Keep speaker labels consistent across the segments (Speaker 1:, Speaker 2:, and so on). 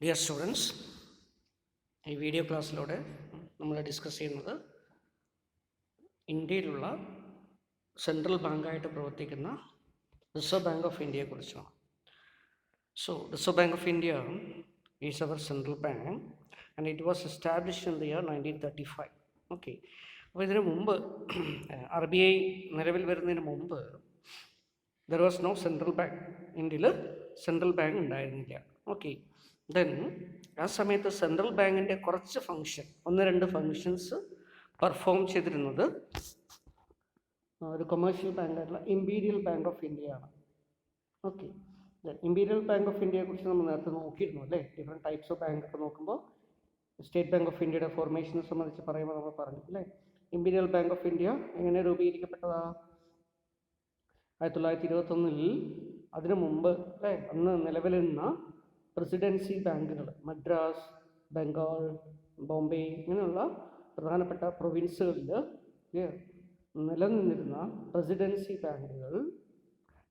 Speaker 1: Dear students, ഈ video ക്ലാസ്സിലൂടെ നമ്മൾ ഡിസ്കസ് ചെയ്യുന്നത് ഇന്ത്യയിലുള്ള സെൻട്രൽ ബാങ്കായിട്ട് പ്രവർത്തിക്കുന്ന റിസർവ് ബാങ്ക് ഓഫ് ഇന്ത്യയെക്കുറിച്ചാണ്. So Reserve bank of India is our central bank and it was established in the year 1935. Okay, അപ്പോൾ ഇതിനു മുമ്പ് RBI നിലവിൽ വരുന്നതിന് മുമ്പ് there was no central bank. ഇന്ത്യയിൽ സെൻട്രൽ ബാങ്ക് ഉണ്ടായിരുന്നില്ല. ഓക്കെ, ദെൻ ആ സമയത്ത് സെൻട്രൽ ബാങ്കിൻ്റെ കുറച്ച് ഫങ്ഷൻ, 1-2 ഫങ്ഷൻസ് പെർഫോം ചെയ്തിരുന്നത് ഒരു കൊമേഴ്ഷ്യൽ ബാങ്കായിട്ടുള്ള ഇമ്പീരിയൽ ബാങ്ക് ഓഫ് ഇന്ത്യയാണ്. ഓക്കെ, ഇമ്പീരിയൽ ബാങ്ക് ഓഫ് ഇന്ത്യയെക്കുറിച്ച് നമ്മൾ നേരത്തെ നോക്കിയിരുന്നു അല്ലേ. ഡിഫറെൻറ്റ് ടൈപ്സ് ഓഫ് ബാങ്ക് ഒക്കെ നോക്കുമ്പോൾ സ്റ്റേറ്റ് ബാങ്ക് ഓഫ് ഇന്ത്യയുടെ ഫോർമേഷനെ സംബന്ധിച്ച് പറയുമ്പോൾ നമ്മൾ പറഞ്ഞു അല്ലേ. ഇമ്പീരിയൽ ബാങ്ക് ഓഫ് ഇന്ത്യ എങ്ങനെ രൂപീകരിക്കപ്പെട്ടതാ? 1921 അതിനു മുമ്പ് അല്ലേ, അന്ന് നിലവിലിരുന്ന പ്രസിഡൻസി ബാങ്കുകൾ, മദ്രാസ്, ബംഗാൾ, ബോംബെ ഇങ്ങനെയുള്ള പ്രധാനപ്പെട്ട പ്രൊവിൻസുകളിൽ നിലനിന്നിരുന്ന പ്രസിഡൻസി ബാങ്കുകൾ,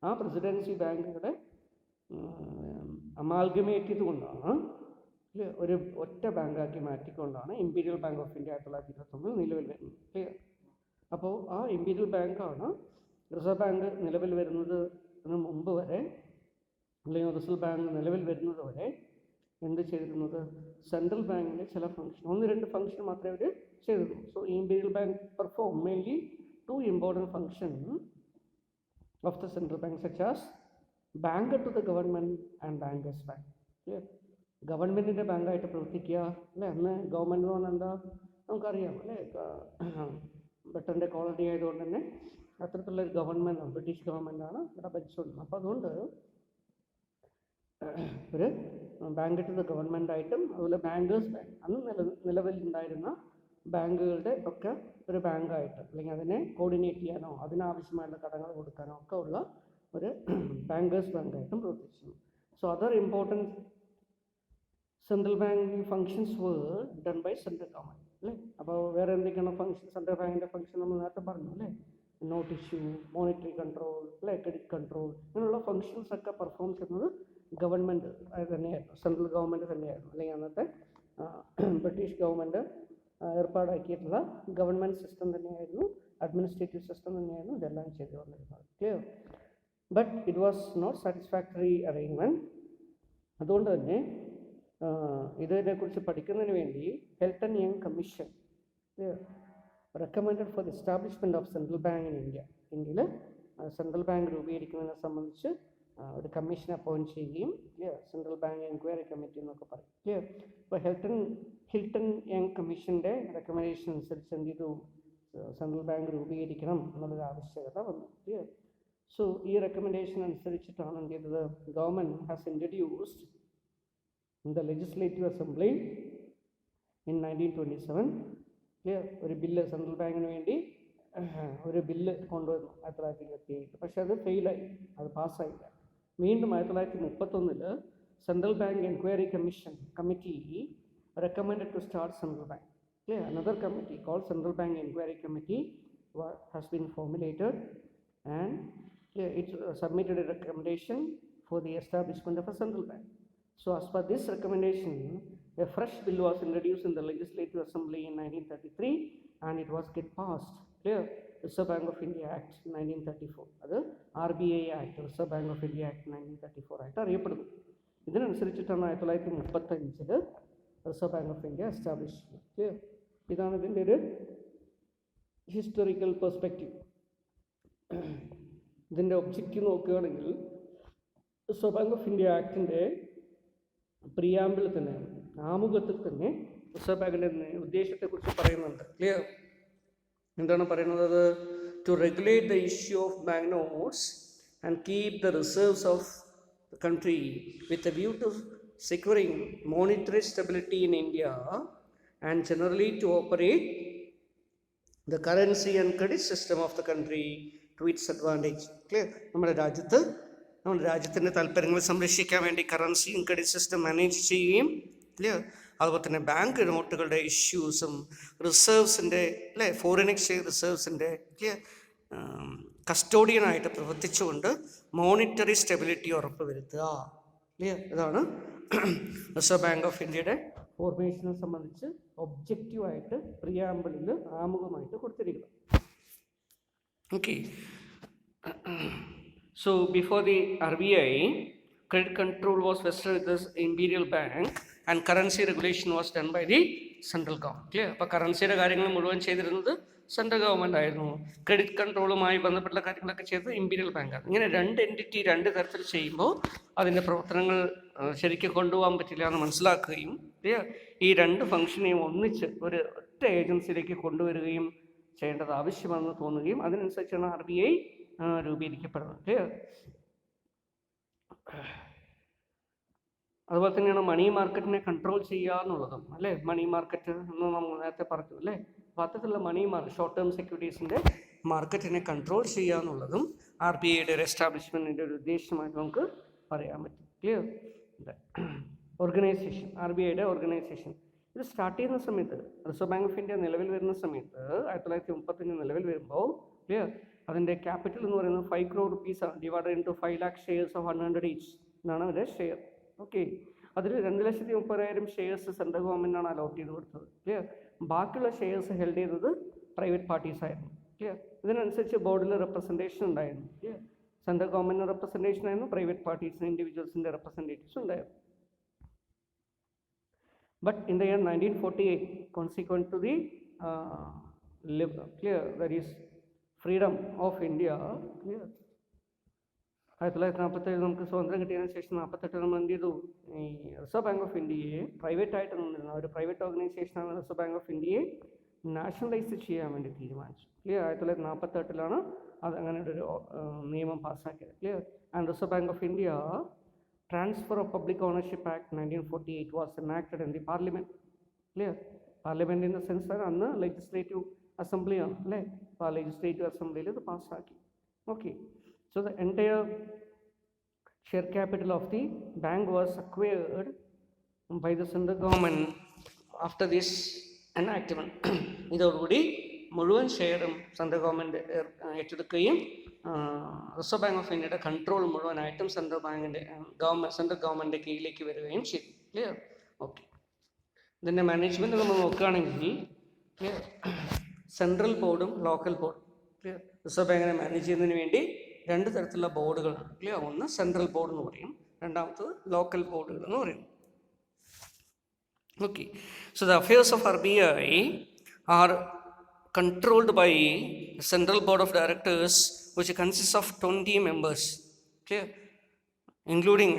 Speaker 1: ആ പ്രസിഡൻസി ബാങ്കുകളെ അമാൽഗമേറ്റ് ചെയ്തുകൊണ്ടാണ് ഒരു ഒറ്റ ബാങ്കാക്കി മാറ്റിക്കൊണ്ടാണ് ഇമ്പീരിയൽ ബാങ്ക് ഓഫ് ഇന്ത്യ 1921 നിലവിൽ വരുന്നത്. ക്ലിയർ? അപ്പോൾ ആ ഇമ്പീരിയൽ ബാങ്കാണ് റിസർവ് ബാങ്ക് നിലവിൽ വരുന്നതിന് മുമ്പ് വരെ, അല്ലെങ്കിൽ റിസർവ് ബാങ്ക് നിലവിൽ വരുന്നത് വരെ എന്ത് ചെയ്തിരുന്നത്? സെൻട്രൽ ബാങ്കിൻ്റെ ചില ഫംഗ്ഷൻ, 1-2 ഫംഗ്ഷൻ മാത്രമേ അവർ ചെയ്തിരുന്നു. So imperial bank perform mainly 2 important functions of the central bank, such as banker to the government and bankers bank. Clear? ഗവൺമെൻറ്റിൻ്റെ ബാങ്കായിട്ട് പ്രവർത്തിക്കുക അല്ലേ. അന്ന് ഗവൺമെൻറ് എന്ന് പറഞ്ഞാൽ എന്താ നമുക്കറിയാം അല്ലേ. ബ്രിട്ടൻ്റെ കോളനി ആയതുകൊണ്ട് തന്നെ അത്തരത്തിലുള്ളൊരു ഗവൺമെൻറ്റാണ്, ബ്രിട്ടീഷ് ഗവൺമെൻറ്റാണ് ഇവിടെ ഭരിച്ചുകൊണ്ടിരുന്നത്. അപ്പോൾ അതുകൊണ്ട് ഒരു ബാങ്ക് ടു ദ ഗവൺമെൻറ്റായിട്ടും അതുപോലെ ബാങ്കേഴ്സ് ബാങ്ക്, അന്ന് നിലവിലുണ്ടായിരുന്ന ബാങ്കുകളുടെ ഒക്കെ ഒരു ബാങ്കായിട്ട്, അല്ലെങ്കിൽ അതിനെ കോർഡിനേറ്റ് ചെയ്യാനോ അതിനാവശ്യമായുള്ള കടങ്ങൾ കൊടുക്കാനോ ഒക്കെ ഉള്ള ഒരു ബാങ്കേഴ്സ് ബാങ്കായിട്ടും പ്രവർത്തിച്ചു. So other important central banking functions were done by central government അല്ലേ. അപ്പോൾ വേറെ എന്തൊക്കെയാണ് ഫങ്ഷൻ? സെൻട്രൽ ബാങ്കിൻ്റെ ഫങ്ഷൻ നമ്മൾ നേരത്തെ പറഞ്ഞു അല്ലേ. നോട്ട് ഇഷ്യൂ, മോണിറ്ററി കൺട്രോൾ അല്ലേ, ക്രെഡിറ്റ് കൺട്രോൾ, ഇങ്ങനെയുള്ള ഫങ്ഷൻസ് ഒക്കെ പെർഫോം ചെയ്യുന്നത് ഗവൺമെൻറ് തന്നെയായിരുന്നു, സെൻട്രൽ ഗവൺമെൻറ് തന്നെയായിരുന്നു. അല്ലെങ്കിൽ അന്നത്തെ ബ്രിട്ടീഷ് ഗവൺമെൻറ് ഏർപ്പാടാക്കിയിട്ടുള്ള ഗവൺമെൻറ് സിസ്റ്റം തന്നെയായിരുന്നു, അഡ്മിനിസ്ട്രേറ്റീവ് സിസ്റ്റം തന്നെയായിരുന്നു ഇതെല്ലാം ചെയ്തുകൊണ്ടിരുന്നത്. Clear? But it was not satisfactory arrangement. അതുകൊണ്ട് തന്നെ ഇതിനെക്കുറിച്ച് പഠിക്കുന്നതിന് വേണ്ടി Hilton Young commission recommended for the establishment of central bank in India. ഇന്ത്യയിൽ സെൻട്രൽ ബാങ്ക് രൂപീകരിക്കുന്നതിനെ സംബന്ധിച്ച് ഒരു കമ്മീഷൻ അപ്പോയിൻറ്റ് ചെയ്യുകയും, clear, central bank enquiry committee എന്നൊക്കെ പറയും. ക്ലിയർ? ഇപ്പോൾ ഹിൽട്ടൺ യങ് കമ്മീഷൻ്റെ റെക്കമെൻഡേഷൻ അനുസരിച്ച് എന്ത് ചെയ്തു? സെൻട്രൽ ബാങ്ക് രൂപീകരിക്കണം എന്നുള്ളൊരു ആവശ്യകത വന്നു. ക്ലിയർ? സോ ഈ റെക്കമെൻഡേഷൻ അനുസരിച്ചിട്ടാണ് എന്ത് ചെയ്തത്? Government has introduced in the legislative assembly in 1927. Clear? ഒരു ബില്ല് സെൻട്രൽ ബാങ്കിന് വേണ്ടി ഒരു ബില്ല് കൊണ്ടുവന്നു 1928. പക്ഷെ അത് ഫെയിലായി, അത് പാസ്സായില്ല. വീണ്ടും 1931 central bank enquiry committee recommended to start central bank. Clear? Another committee called Central Bank Inquiry Committee has been formulated, and it submitted a recommendation for the establishment of a central bank. So as per this recommendation, a fresh bill was introduced in the Legislative Assembly in 1933 and it was get passed. Clear? Reserve Bank of India Act 1934. അത് RBI Act, Reserve Bank of India Act 1934 ആയിട്ട് അറിയപ്പെടുന്നു. ഇതിനനുസരിച്ചിട്ടാണ് 1935 Reserve bank of India establish ചെയ്തത്. ഇതാണ് ഇതിൻ്റെ ഒരു historical perspective. ഇതിൻ്റെ objective നോക്കുകയാണെങ്കിൽ റിസർവ് ബാങ്ക് ഓഫ് ഇന്ത്യ ആക്ടിൻ്റെ പ്രിയാമ്പിൾ തന്നെ, ആമുഖത്തിൽ തന്നെ റിസർവ് ബാങ്കിൻ്റെ ഉദ്ദേശത്തെക്കുറിച്ച് പറയുന്നുണ്ട്. ക്ലിയർ? എന്താണ് പറയുന്നത്? To regulate the issue of bank notes and keep the reserves of the country with a view to securing monetary stability in India and generally to operate the currency and credit system of the country to its advantage. Clear? നമ്മുടെ രാജ്യത്തിൻ്റെ താല്പര്യങ്ങൾ സംരക്ഷിക്കാൻ വേണ്ടി കറൻസിയും credit system manage ചെയ്യുകയും, clear, അതുപോലെ തന്നെ bank നോട്ടുകളുടെ ഇഷ്യൂസും റിസർവ്സിൻ്റെ അല്ലേ, ഫോറിൻ എക്സ്ചേഞ്ച് റിസർവ്സിൻ്റെ ക്ലിയർ കസ്റ്റോഡിയനായിട്ട് പ്രവർത്തിച്ചുകൊണ്ട് മോണിറ്ററി സ്റ്റെബിലിറ്റി ഉറപ്പുവരുത്തുക. ക്ലിയർ? ഇതാണ് റിസർവ് ബാങ്ക് ഓഫ് ഇന്ത്യയുടെ ഫോർമേഷനെ സംബന്ധിച്ച് ഒബ്ജക്റ്റീവായിട്ട് പ്രിയാമ്പിളിൽ ആമുഖമായിട്ട് കൊടുത്തിരിക്കുന്നത്. Okay. So before the RBI, credit control was vested with the Imperial Bank and currency regulation was done by the central government. Clear? അപ്പോൾ കറൻസിയുടെ കാര്യങ്ങൾ മുഴുവൻ ചെയ്തിരുന്നത് സെൻട്രൽ ഗവൺമെൻറ് ആയിരുന്നു. ക്രെഡിറ്റ് കൺട്രോളുമായി ബന്ധപ്പെട്ട കാര്യങ്ങളൊക്കെ ചെയ്തത് ഇമ്പീരിയൽ ബാങ്കാണ്. ഇങ്ങനെ രണ്ട് എൻറ്റിറ്റി രണ്ട് തരത്തിൽ ചെയ്യുമ്പോൾ അതിൻ്റെ പ്രവർത്തനങ്ങൾ ശരിക്കും കൊണ്ടുപോകാൻ പറ്റില്ല എന്ന് മനസ്സിലാക്കുകയും ഈ രണ്ട് ഫംഗ്ഷനെയും ഒന്നിച്ച് ഒരു ഒറ്റ ഏജൻസിയിലേക്ക് കൊണ്ടുവരികയും ചെയ്യേണ്ടത് ആവശ്യമാണെന്ന് തോന്നുകയും അതിനനുസരിച്ചാണ് RBI രൂപീകരിക്കപ്പെടുന്നത്. അതുപോലെ തന്നെയാണ് മണി മാർക്കറ്റിനെ കൺട്രോൾ ചെയ്യുക എന്നുള്ളതും, അല്ലേ? മണി മാർക്കറ്റ് എന്ന് നമ്മൾ നേരത്തെ പറഞ്ഞു, അല്ലേ? അപ്പോൾ അത്തരത്തിലുള്ള ഷോർട്ട് ടേം സെക്യൂരിറ്റീസിൻ്റെ മാർക്കറ്റിനെ കൺട്രോൾ ചെയ്യുക എന്നുള്ളതും RBIയുടെ ഒരു എസ്റ്റാബ്ലിഷ്മെൻറ്റിൻ്റെ ഒരു ഉദ്ദേശമായിട്ട് നമുക്ക് പറയാൻ പറ്റും. ക്ലിയർ? ഓർഗനൈസേഷൻ, RBIയുടെ ഓർഗനൈസേഷൻ ഇത് സ്റ്റാർട്ട് ചെയ്യുന്ന സമയത്ത്, റിസർവ് ബാങ്ക് ഓഫ് ഇന്ത്യ നിലവിൽ വരുന്ന സമയത്ത് 1935 നിലവിൽ വരുമ്പോൾ, ക്ലിയർ, അതിൻ്റെ ക്യാപിറ്റൽ എന്ന് പറയുന്നത് 5 crore rupees ആണ്. Divided into 5 lakh shares of 100 each എന്നാണ് അതിൻ്റെ ഷെയർ. ഓക്കെ. അതിൽ 2,30,000 ഷെയർസ് സെൻട്രൽ ഗവൺമെൻറ്റാണ് അലോട്ട് ചെയ്ത് കൊടുത്തത്. ക്ലിയർ? ബാക്കിയുള്ള ഷെയർസ് ഹെൽഡ് ചെയ്തത് പ്രൈവറ്റ് പാർട്ടീസ് ആയിരുന്നു. ക്ലിയർ? ഇതിനനുസരിച്ച് ബോർഡിൽ റെപ്രസെൻറ്റേഷൻ ഉണ്ടായിരുന്നു. ക്ലിയർ? സെൻട്രൽ ഗവൺമെൻറ് റെപ്രസെൻറ്റേഷൻ ആയിരുന്നു, പ്രൈവറ്റ് പാർട്ടീസിന് ഇൻഡിവിജ്വൽസിൻ്റെ റെപ്രസെൻറ്റേറ്റീവ്സ് ഉണ്ടായിരുന്നു. But in the year 1948, consequent to the that is freedom of India, clear, 1947 നമുക്ക് സ്വാതന്ത്ര്യം കിട്ടിയതിനു ശേഷം 48 നമ്മൾ എന്ത് ചെയ്തു? ഈ റിസർവ് ബാങ്ക് ഓഫ് ഇന്ത്യയെ പ്രൈവറ്റ് ആയിട്ട് നിന്നിരുന്ന ഒരു പ്രൈവറ്റ് ഓർഗനൈസേഷനാണ് റിസർവ് ബാങ്ക് ഓഫ് ഇന്ത്യയെ നാഷണലൈസ് ചെയ്യാൻ വേണ്ടി തീരുമാനിച്ചു. ക്ലിയർ? 1948 അത് അങ്ങനെ ഒരു നിയമം പാസ്സാക്കിയത്. Clear? And Reserve bank of India Transfer of Public Ownership Act 1948 was enacted in the Parliament. Clear? Parliament in the sense that അന്ന് legislative assembly ആണ്, അല്ലേ? അപ്പോൾ ആ legislative assembly ഇത് പാസ്സാക്കി. Okay. So the entire share capital of the bank was acquired by the central government after this enactment. ഇതോടുകൂടി മുഴുവൻ ഷെയറും സെൻട്രൽ ഗവൺമെൻറ് ഏറ്റെടുക്കുകയും റിസർവ് ബാങ്ക് ഓഫ് ഇന്ത്യയുടെ കൺട്രോൾ മുഴുവനായിട്ടും സെൻട്രൽ ഗവൺമെൻറ് കീഴിലേക്ക് വരികയും ചെയ്തു. ക്ലിയർ? ഓക്കെ. ഇതിൻ്റെ മാനേജ്മെൻറ്റ് നമ്മൾ നോക്കുകയാണെങ്കിൽ, ക്ലിയർ, സെൻട്രൽ ബോർഡും ലോക്കൽ ബോർഡും. ക്ലിയർ? റിസർവ് ബാങ്കിനെ മാനേജ് ചെയ്യുന്നതിന് വേണ്ടി രണ്ട് തരത്തിലുള്ള ബോർഡുകളാണ്. ക്ലിയർ? ഒന്ന് സെൻട്രൽ ബോർഡ് എന്ന് പറയും, രണ്ടാമത്തത് ലോക്കൽ ബോർഡുകൾ എന്ന് പറയും. Okay. So the affairs of RBI are controlled by the Central Board of Directors, which consists of 20 members. Clear? Including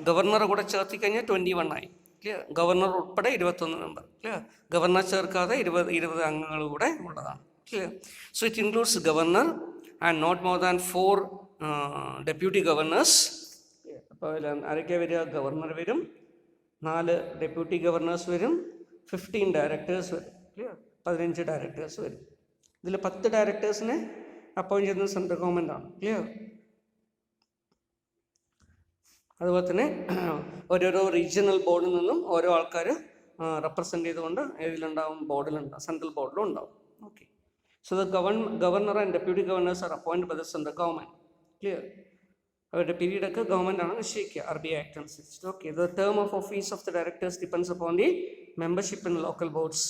Speaker 1: ഗവർണറെ കൂടെ ചേർത്തി കഴിഞ്ഞാൽ 21 ആയി. ക്ലിയർ? ഗവർണർ ഉൾപ്പെടെ 21 മെമ്പർ. ക്ലിയർ? ഗവർണർ ചേർക്കാതെ 20 അംഗങ്ങൾ കൂടെ ഉള്ളതാണ്. Clear? So it includes governor and not more than 4 deputy governors. അപ്പോൾ ആരൊക്കെ വരിക? ഗവർണർ വരും, 4 ഡെപ്യൂട്ടി ഗവർണേഴ്സ് വരും, 15 ഡയറക്ടേഴ്സ് വരും. ക്ലിയർ? 15 ഡയറക്ടേഴ്സ് വരും. ഇതിൽ 10 ഡയറക്ടേഴ്സിനെ അപ്പോയിൻറ്റ് ചെയ്യുന്നത് സെൻട്രൽ ഗവൺമെൻറ് ആണ്. ക്ലിയർ? അതുപോലെ തന്നെ ഓരോരോ റീജിയണൽ ബോർഡിൽ നിന്നും ഓരോ ആൾക്കാർ റെപ്രസെൻ്റ് ചെയ്തുകൊണ്ട് ഇതിലുണ്ടാവും, ബോർഡിലുണ്ടാവും, സെൻട്രൽ ബോർഡിലും ഉണ്ടാവും. Okay. So the governor and deputy governors are appoint by the central government. Clear? അവരുടെ പീരീഡൊക്കെ ഗവൺമെൻറ്റാണ് നിശ്ചയിക്കുക, RBI ആക്ട് അനുസരിച്ച്. Okay. The term of office of the directors depends upon the membership in local boards.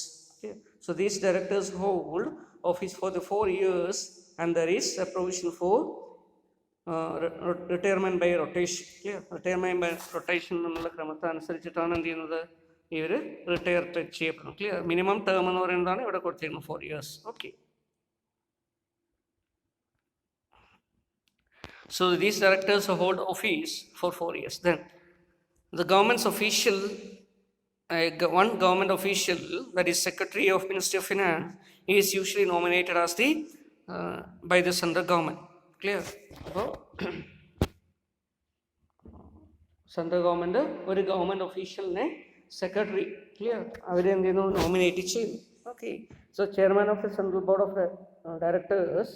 Speaker 1: So these directors hold office for the 4 years, and there is a provision for retirement by rotation. Clear? Retirement by rotation എന്നുള്ള ക്രമത്തെ അനുസരിച്ചിട്ടാണ് എന്ത് ചെയ്യുന്നത്? ഇവർ retire ചെയ്യപ്പെടും. Clear? Minimum term എന്ന് പറയുന്നതാണ് ഇവിടെ കൊടുത്തിരിക്കുന്നത്, 4 years. Okay. So these directors hold office for 4 years. Then the government's official one government official, that is Secretary of Ministry of Finance, is usually nominated as the by the central government. Clear? അപ്പോൾ central government ഒരു government ഒഫീഷ്യലിനെ secretary, clear, അവരെന്ത് ചെയ്യുന്നു? Nominate ചെയ്യുന്നു. Okay. So chairman of the central board of directors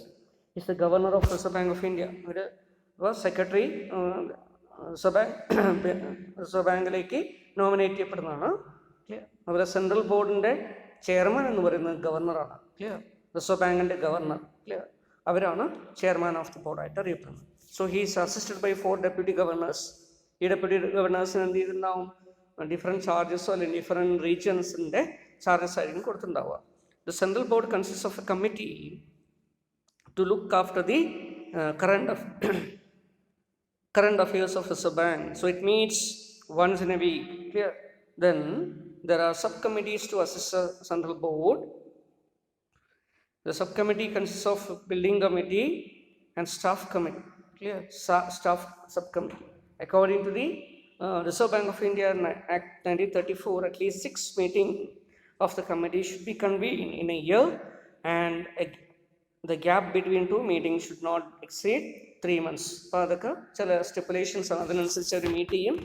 Speaker 1: is the governor of Reserve bank of India. ഒരു secretary Reserve ബാങ്കിലേക്ക് nominate ചെയ്യപ്പെടുന്നതാണ്. Clear? അതുപോലെ സെൻട്രൽ ബോർഡിൻ്റെ ചെയർമാൻ എന്ന് പറയുന്നത് ഗവർണറാണ്. ക്ലിയർ? റിസർവ് ബാങ്കിൻ്റെ ഗവർണർ. ക്ലിയർ? അവരാണ് ചെയർമാൻ ഓഫ് ദി ബോർഡായിട്ട് അറിയപ്പെടുന്നത്. So he is assisted by 4 deputy governors. Deputy ഗവർണേഴ്സിന് എന്ത് ചെയ്തിട്ടുണ്ടാവും, ഡിഫറെൻറ്റ് ചാർജസോ അല്ലെങ്കിൽ ഡിഫറെൻറ്റ് റീജിയൻസിൻ്റെ ചാർജസ് ആയിരിക്കും കൊടുത്തിട്ടുണ്ടാവുക. The central board consist of a committee to look after the current affairs of Reserve Bank. So it meets once in a week. Clear? Then there are subcommittees to assist the central board. The subcommittee consists of building committee and staff committee. Clear? Staff subcommittee. According to the Reserve Bank of India Act 1934, at least 6 meetings of the committee should be convened in a year, and the gap between 2 meetings should not exceed 3 months. അപ്പോൾ അതൊക്കെ ചില സ്റ്റിപ്പുലേഷൻസ് ആണ്. അതിനനുസരിച്ച് അവർ meet ചെയ്യും,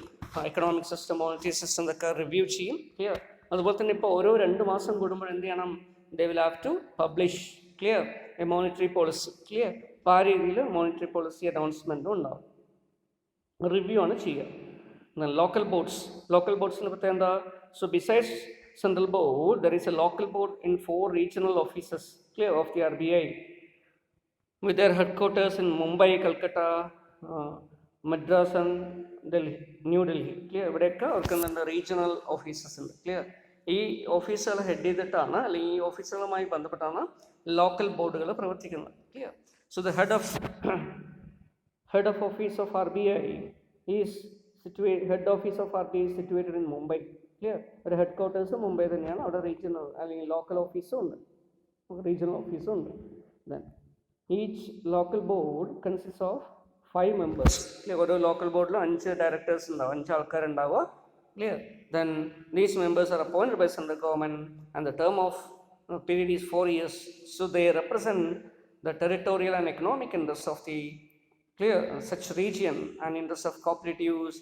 Speaker 1: economic system, monetary system ഇതൊക്കെ review ചെയ്യും. Clear? അതുപോലെ തന്നെ ഇപ്പോൾ ഓരോ 2 മാസം കൂടുമ്പോൾ എന്ത് ചെയ്യണം, they will have to publish, clear, a monetary policy. Clear? അപ്പോൾ ആ രീതിയിൽ മോണിറ്ററി പോളിസി അനൗൺസ്മെൻറ്റും ഉണ്ടാവും. റിവ്യൂ ആണ് ചെയ്യുക. ലോക്കൽ ബോർഡ്സിന് പ്രത്യേകം എന്താ? So besides central board, there is a local board in 4 regional offices, clear, of the RBI, with their headquarters in Mumbai, Calcutta, Madras and Delhi, New Delhi. Clear? ഇവിടെയൊക്കെ അവർക്ക് regional offices ഉണ്ട്. Clear? ഈ ഓഫീസുകൾ head ചെയ്തിട്ടാണ് അല്ലെങ്കിൽ ഈ ഓഫീസുകളുമായി ബന്ധപ്പെട്ടാണ് local ബോർഡുകൾ പ്രവർത്തിക്കുന്നത്. Clear? So the head of office of RBI is situated in Mumbai. Clear? ഒരു ഹെഡ് ക്വാർട്ടേഴ്സ് മുംബൈ തന്നെയാണ്. അവിടെ റീജിയണൽ അല്ലെങ്കിൽ ലോക്കൽ ഓഫീസും ഉണ്ട്, റീജിയണൽ ഓഫീസും ഉണ്ട്. Then each local board consist of 5 members. Clear? ഓരോ ലോക്കൽ ബോർഡിലും 5 ഡയറക്ടേഴ്സ് ഉണ്ടാവും, 5 ആൾക്കാരുണ്ടാവുക. Clear? Then these members are appointed by central government and the term of period is 4 years. So they represent the territorial and economic interest of the such region and interest of cooperatives,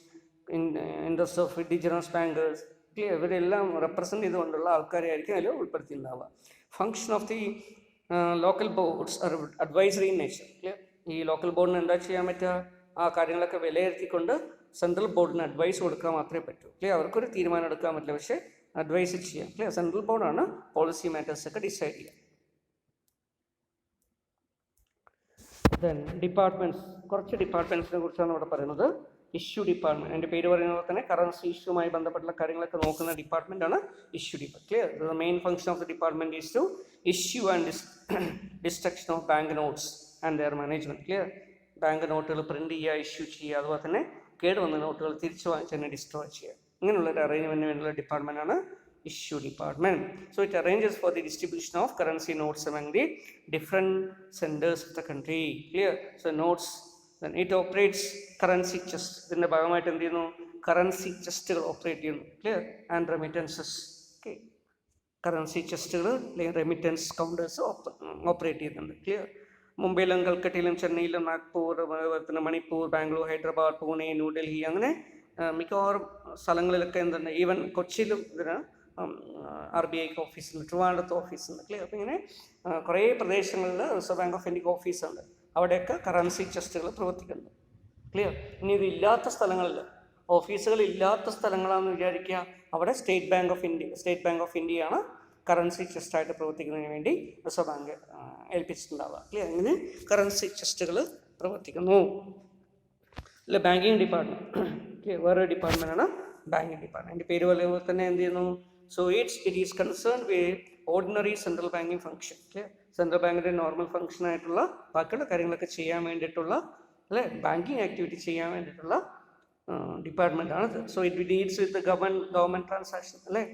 Speaker 1: interest of indigenous bankers. Clear? ഇവരെല്ലാം represent ചെയ്തുകൊണ്ടുള്ള ആൾക്കാരെയായിരിക്കും അതിൽ ഉൾപ്പെടുത്തിയിട്ടുണ്ടാവുക. Function of the local boards are advisory in nature. Clear? ഈ local ബോർഡിന് എന്താ ചെയ്യാൻ പറ്റുക? ആ കാര്യങ്ങളൊക്കെ വിലയിരുത്തിക്കൊണ്ട് സെൻട്രൽ ബോർഡിന് അഡ്വൈസ് കൊടുക്കാൻ മാത്രമേ പറ്റൂ. ക്ലിയർ? അവർക്കൊരു തീരുമാനം എടുക്കാൻ പറ്റില്ല, പക്ഷേ അഡ്വൈസ് ചെയ്യാം. ക്ലിയർ? സെൻട്രൽ ബോർഡാണ് പോളിസി മാറ്റേഴ്സ് ഒക്കെ ഡിസൈഡ് ചെയ്യുക. ദെൻ ഡിപ്പാർട്ട്മെൻറ്റ്സ്, കുറച്ച് ഡിപ്പാർട്ട്മെൻറ്റ്സിനെ കുറിച്ചാണ് ഇവിടെ പറയുന്നത്. ഇഷ്യൂ ഡിപ്പാർട്ട്മെൻറ്റ്, എൻ്റെ പേര് പറയുന്നത് പോലെ തന്നെ കറൻസി ഇഷ്യൂമായി ബന്ധപ്പെട്ടുള്ള കാര്യങ്ങളൊക്കെ നോക്കുന്ന ഡിപ്പാർട്ട്മെൻറ്റാണ് issue department. Clear? The main function of the department is to issue and destruction of bank notes and their management. Clear? Bank നോട്ടുകൾ പ്രിൻറ്റ് ചെയ്യുക, ഇഷ്യൂ ചെയ്യുക, അതുപോലെ തന്നെ കേടുവന്ന നോട്ടുകൾ തിരിച്ചു വാങ്ങിച്ച് തന്നെ ഡിസ്ട്രോയ് ചെയ്യുക. ഇങ്ങനെയുള്ളൊരു അറേഞ്ച്മെൻറ്റിന് വേണ്ടിയുള്ള ഡിപ്പാർട്ട്മെൻറ്റാണ് issue department. So it arranges for the distribution of currency notes among the different centers of the country. Clear? So notes, then it operates currency chest. ഇതിൻ്റെ ഭാഗമായിട്ട് എന്ത് ചെയ്യുന്നു? കറൻസി ചെസ്റ്റുകൾ ഓപ്പറേറ്റ് ചെയ്യുന്നു. Clear? And remittances. Okay, currency ചെസ്റ്റുകൾ അല്ലെങ്കിൽ remittance counters operate ചെയ്യുന്നുണ്ട്. Clear? മുംബൈയിലും കൽക്കട്ടയിലും ചെന്നൈയിലും നാഗ്പൂർ, പിന്നെ മണിപ്പൂർ, ബാംഗ്ലൂർ, ഹൈദരാബാദ്, പൂനെ, ന്യൂഡൽഹി, അങ്ങനെ മിക്കവാറും സ്ഥലങ്ങളിലൊക്കെ എന്തുണ്ട്, ഈവൻ കൊച്ചിയിലും ഇതിന് RBIക്ക് ഓഫീസുണ്ട്, ട്രിവാൻഡ്രത്ത് ഓഫീസുണ്ട്. ക്ലിയർ? അപ്പോൾ ഇങ്ങനെ കുറേ പ്രദേശങ്ങളിൽ റിസർവ് ബാങ്ക് ഓഫ് ഇന്ത്യക്ക് ഓഫീസുണ്ട്. അവിടെയൊക്കെ കറൻസി ചെസ്റ്റുകൾ പ്രവർത്തിക്കുന്നുണ്ട്. ക്ലിയർ? ഇനി ഇതില്ലാത്ത സ്ഥലങ്ങളിൽ, ഓഫീസുകൾ ഇല്ലാത്ത സ്ഥലങ്ങളാണെന്ന് വിചാരിക്കുക, അവിടെ സ്റ്റേറ്റ് ബാങ്ക് ഓഫ് ഇന്ത്യയാണ് കറൻസി ചെസ്റ്റായിട്ട് പ്രവർത്തിക്കുന്നതിന് വേണ്ടി റിസർവ് ബാങ്ക് ഏൽപ്പിച്ചിട്ടുണ്ടാവുക. ക്ലിയർ? ഇങ്ങനെ കറൻസി ചെസ്റ്റുകൾ പ്രവർത്തിക്കുന്നു. അല്ല, ബാങ്കിങ് ഡിപ്പാർട്ട്മെൻറ്റ് വേറൊരു ഡിപ്പാർട്ട്മെൻറ്റാണ് ബാങ്കിങ് ഡിപ്പാർട്ട്മെൻറ്റ്. എൻ്റെ പേര് പോലെ തന്നെ എന്ത് ചെയ്യുന്നു? So it is concern with ordinary central banking function. Central ബാങ്കിൻ്റെ നോർമൽ ഫംഗ്ഷൻ ആയിട്ടുള്ള ബാക്കിയുള്ള കാര്യങ്ങളൊക്കെ ചെയ്യാൻ വേണ്ടിയിട്ടുള്ള, അല്ലേ, ബാങ്കിങ് ആക്ടിവിറ്റി ചെയ്യാൻ വേണ്ടിയിട്ടുള്ള ഡിപ്പാർട്ട്മെൻറ്റാണിത്. So it deals with government transaction, അല്ലേ,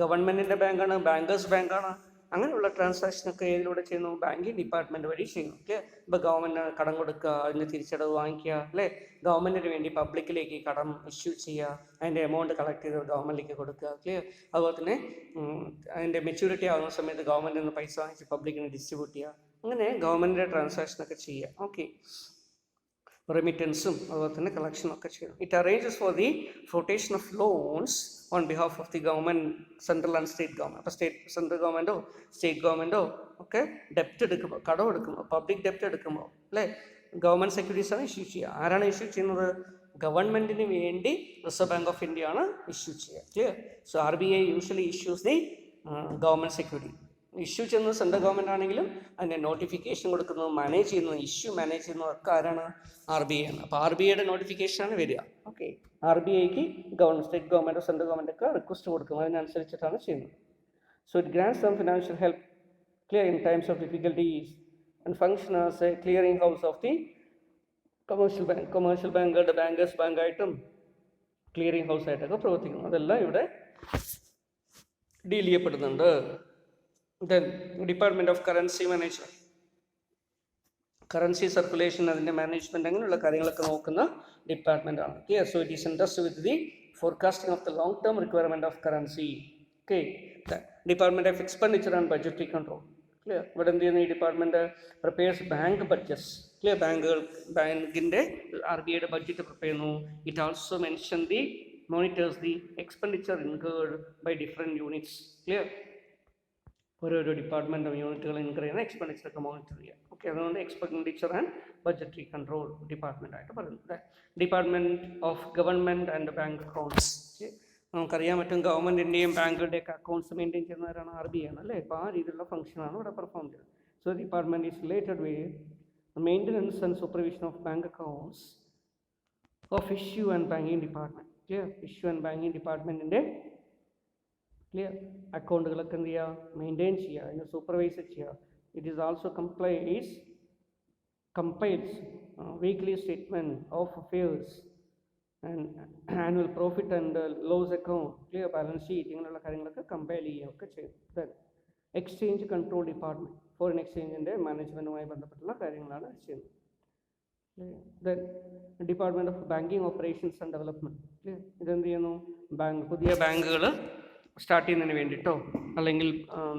Speaker 1: ഗവൺമെൻറ്റിൻ്റെ ബാങ്കാണ്, ബാങ്കേഴ്സ് ബാങ്കാണ്. അങ്ങനെയുള്ള ട്രാൻസാക്ഷനൊക്കെ ഏതിലൂടെ ചെയ്യുന്നു? ബാങ്കിങ് ഡിപ്പാർട്ട്മെൻറ്റ് വഴി ചെയ്യുന്നു. ഓക്കെ, ഇപ്പോൾ ഗവൺമെൻറ് കടം കൊടുക്കുക, അതിന് തിരിച്ചടവ് വാങ്ങിക്കുക, അല്ലേ, ഗവൺമെൻറ്റിന് വേണ്ടി പബ്ലിക്കിലേക്ക് കടം ഇഷ്യൂ ചെയ്യുക, അതിൻ്റെ എമൗണ്ട് കളക്ട് ചെയ്ത് ഗവൺമെൻറ്റിലേക്ക് കൊടുക്കുക. ക്ലിയർ? അതുപോലെ തന്നെ അതിൻ്റെ മെച്യൂരിറ്റി ആകുന്ന സമയത്ത് ഗവൺമെൻറ്റിൽ നിന്ന് പൈസ വാങ്ങിച്ച് പബ്ലിക്കിന് ഡിസ്ട്രിബ്യൂട്ട് ചെയ്യുക. അങ്ങനെ ഗവൺമെൻറ്റിൻ്റെ ട്രാൻസാക്ഷനൊക്കെ ചെയ്യുക. ഓക്കെ, റെമിറ്റൻസും അതുപോലെ തന്നെ കളക്ഷനൊക്കെ ചെയ്യണം. It arranges for the flotation of loans on behalf of the government, central and state government. അപ്പോൾ സെൻട്രൽ ഗവൺമെൻറ്റോ സ്റ്റേറ്റ് ഗവൺമെൻറ്റോ ഒക്കെ ഡെപ്റ്റ് എടുക്കുമ്പോൾ, കടം എടുക്കുമ്പോൾ, പബ്ലിക് ഡെപ്റ്റ് എടുക്കുമ്പോൾ, അല്ലേ, ഗവൺമെൻറ് സെക്യൂരിറ്റീസാണ് ഇഷ്യൂ ചെയ്യുക. ആരാണ് ഇഷ്യൂ ചെയ്യുന്നത്? ഗവൺമെൻറ്റിന് വേണ്ടി റിസർവ് ബാങ്ക് ഓഫ് ഇന്ത്യ ആണ് ഇഷ്യൂ ചെയ്യുക. Clear? So RBI usually issues the government security. Issue ചെയ്യുന്നത് സെൻട്രൽ ഗവൺമെൻറ് ആണെങ്കിലും അതിൻ്റെ നോട്ടിഫിക്കേഷൻ കൊടുക്കുന്നത് മാനേജ് ചെയ്യുന്നത് ഇഷ്യൂ മാനേജ് ചെയ്യുന്നതൊക്കെ ആരാണ്? RBI ആണ്. അപ്പോൾ RBIയുടെ നോട്ടിഫിക്കേഷനാണ് വരിക. ഓക്കെ, RBIക്ക് സ്റ്റേറ്റ് ഗവൺമെൻറ് സെൻട്രൽ ഗവൺമെൻറ് ഒക്കെ റിക്വസ്റ്റ് കൊടുക്കും, അതിനനുസരിച്ചിട്ടാണ് ചെയ്യുന്നത്. So it grants some financial help clear in times of difficulties and function as a clearing house of the commercial ബാങ്കുകളുടെ ബാങ്കേഴ്സ് ബാങ്കായിട്ടും ക്ലിയറിംഗ് ഹൗസ് ആയിട്ടൊക്കെ പ്രവർത്തിക്കുന്നു. അതെല്ലാം ഇവിടെ ഡീൽ ചെയ്യപ്പെടുന്നുണ്ട്. Then department of currency management, currency circulation, അതിൻ്റെ management, അങ്ങനെയുള്ള കാര്യങ്ങളൊക്കെ നോക്കുന്ന ഡിപ്പാർട്ട്മെൻറ്റാണ്. Clear? So it is interest with the forecasting of the long term requirement of currency. Okay, department of expenditure and budgetary control. Clear? ഇവിടെ എന്ത് ചെയ്യുന്ന ഈ department prepares bank budgets. Clear? ബാങ്കിൻ്റെ RBIയുടെ ബഡ്ജറ്റ് പ്രിപ്പയർ ചെയ്യുന്നു. It also mention the monitors the expenditure incurred by different units. Clear? ഓരോരോ department യൂണിറ്റുകൾ incur ചെയ്യുന്ന expenditure ഒക്കെ മോണിറ്റർ ചെയ്യുക. ഓക്കെ, അതുകൊണ്ട് expenditure and budgetary control department ആയിട്ട് പറയുന്നത്. Department of government and bank accounts. നമുക്കറിയാൻ പറ്റും ഗവൺമെൻറ്റിൻ്റെയും ബാങ്കുകളുടെയൊക്കെ അക്കൗണ്ട്സ് മെയിൻറ്റെയിൻ ചെയ്യുന്നവരാണ് RBI ആണ് അല്ലേ. അപ്പോൾ ആ രീതിയിലുള്ള ഫംഗ്ഷനാണ് ഇവിടെ പെർഫോം ചെയ്യുന്നത്. So department is related with maintenance and supervision of bank accounts of issue and banking department. Clear? Issue and banking ഡിപ്പാർട്ട്മെൻറ്റിൻ്റെ ക്ലിയർ അക്കൗണ്ടുകളൊക്കെ എന്ത് ചെയ്യുക? മെയിൻറ്റെയിൻ ചെയ്യുക, അതിനെ സൂപ്പർവൈസ് ചെയ്യുക. It is also compiles weekly statement of affairs and annual profit and loss account, clear balance sheet, ഇങ്ങനെയുള്ള കാര്യങ്ങളൊക്കെ compile ചെയ്യുകയൊക്കെ ചെയ്യും. Then exchange control department, foreign എക്സ്ചേഞ്ചിൻ്റെ മാനേജ്മെൻറ്റുമായി ബന്ധപ്പെട്ടുള്ള കാര്യങ്ങളാണ് ചെയ്യുന്നത്. Then department of banking operations and development. ഇതെന്ത് ചെയ്യുന്നു? പുതിയ ബാങ്കുകൾ സ്റ്റാർട്ട് ചെയ്യുന്നതിന് വേണ്ടിയിട്ടോ അല്ലെങ്കിൽ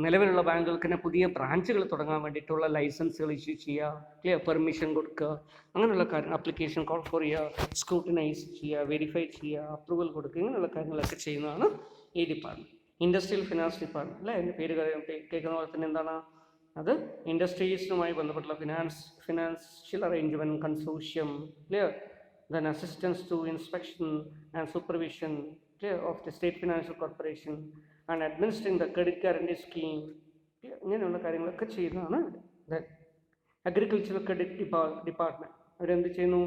Speaker 1: നിലവിലുള്ള ബാങ്കുകൾക്ക് തന്നെ പുതിയ ബ്രാഞ്ചുകൾ തുടങ്ങാൻ വേണ്ടിയിട്ടുള്ള ലൈസൻസുകൾ ഇഷ്യൂ ചെയ്യുക, ക്ലിയർ പെർമിഷൻ കൊടുക്കുക, അങ്ങനെയുള്ള കാര്യം അപ്ലിക്കേഷൻ കോൾ ഫോർ ചെയ്യുക, സ്ക്രൂട്ടിനൈസ് ചെയ്യുക, വെരിഫൈ ചെയ്യുക, അപ്രൂവൽ കൊടുക്കുക, ഇങ്ങനെയുള്ള കാര്യങ്ങളൊക്കെ ചെയ്യുന്നതാണ് ഈ ഡിപ്പാർട്ട്മെൻറ്റ്. ഇൻഡസ്ട്രിയൽ ഫിനാൻസ് ഡിപ്പാർട്ട്മെൻറ്റ് അല്ലേ, അതിൻ്റെ പേര് കേൾക്കുന്ന പോലെ തന്നെ എന്താണ് അത്? ഇൻഡസ്ട്രീസുമായി ബന്ധപ്പെട്ടുള്ള financial arrangement consortium, clear. Then assistance to inspection and supervision of the state financial corporation and administering the credit guarantee scheme, ഇങ്ങനെയുള്ള കാര്യങ്ങളൊക്കെ ചെയ്യുന്നതാണ്. അഗ്രികൾച്ചറൽ ക്രെഡിറ്റ് ഡിപ്പാർട്ട്മെൻറ്റ് അവരെന്ത് ചെയ്യുന്നു?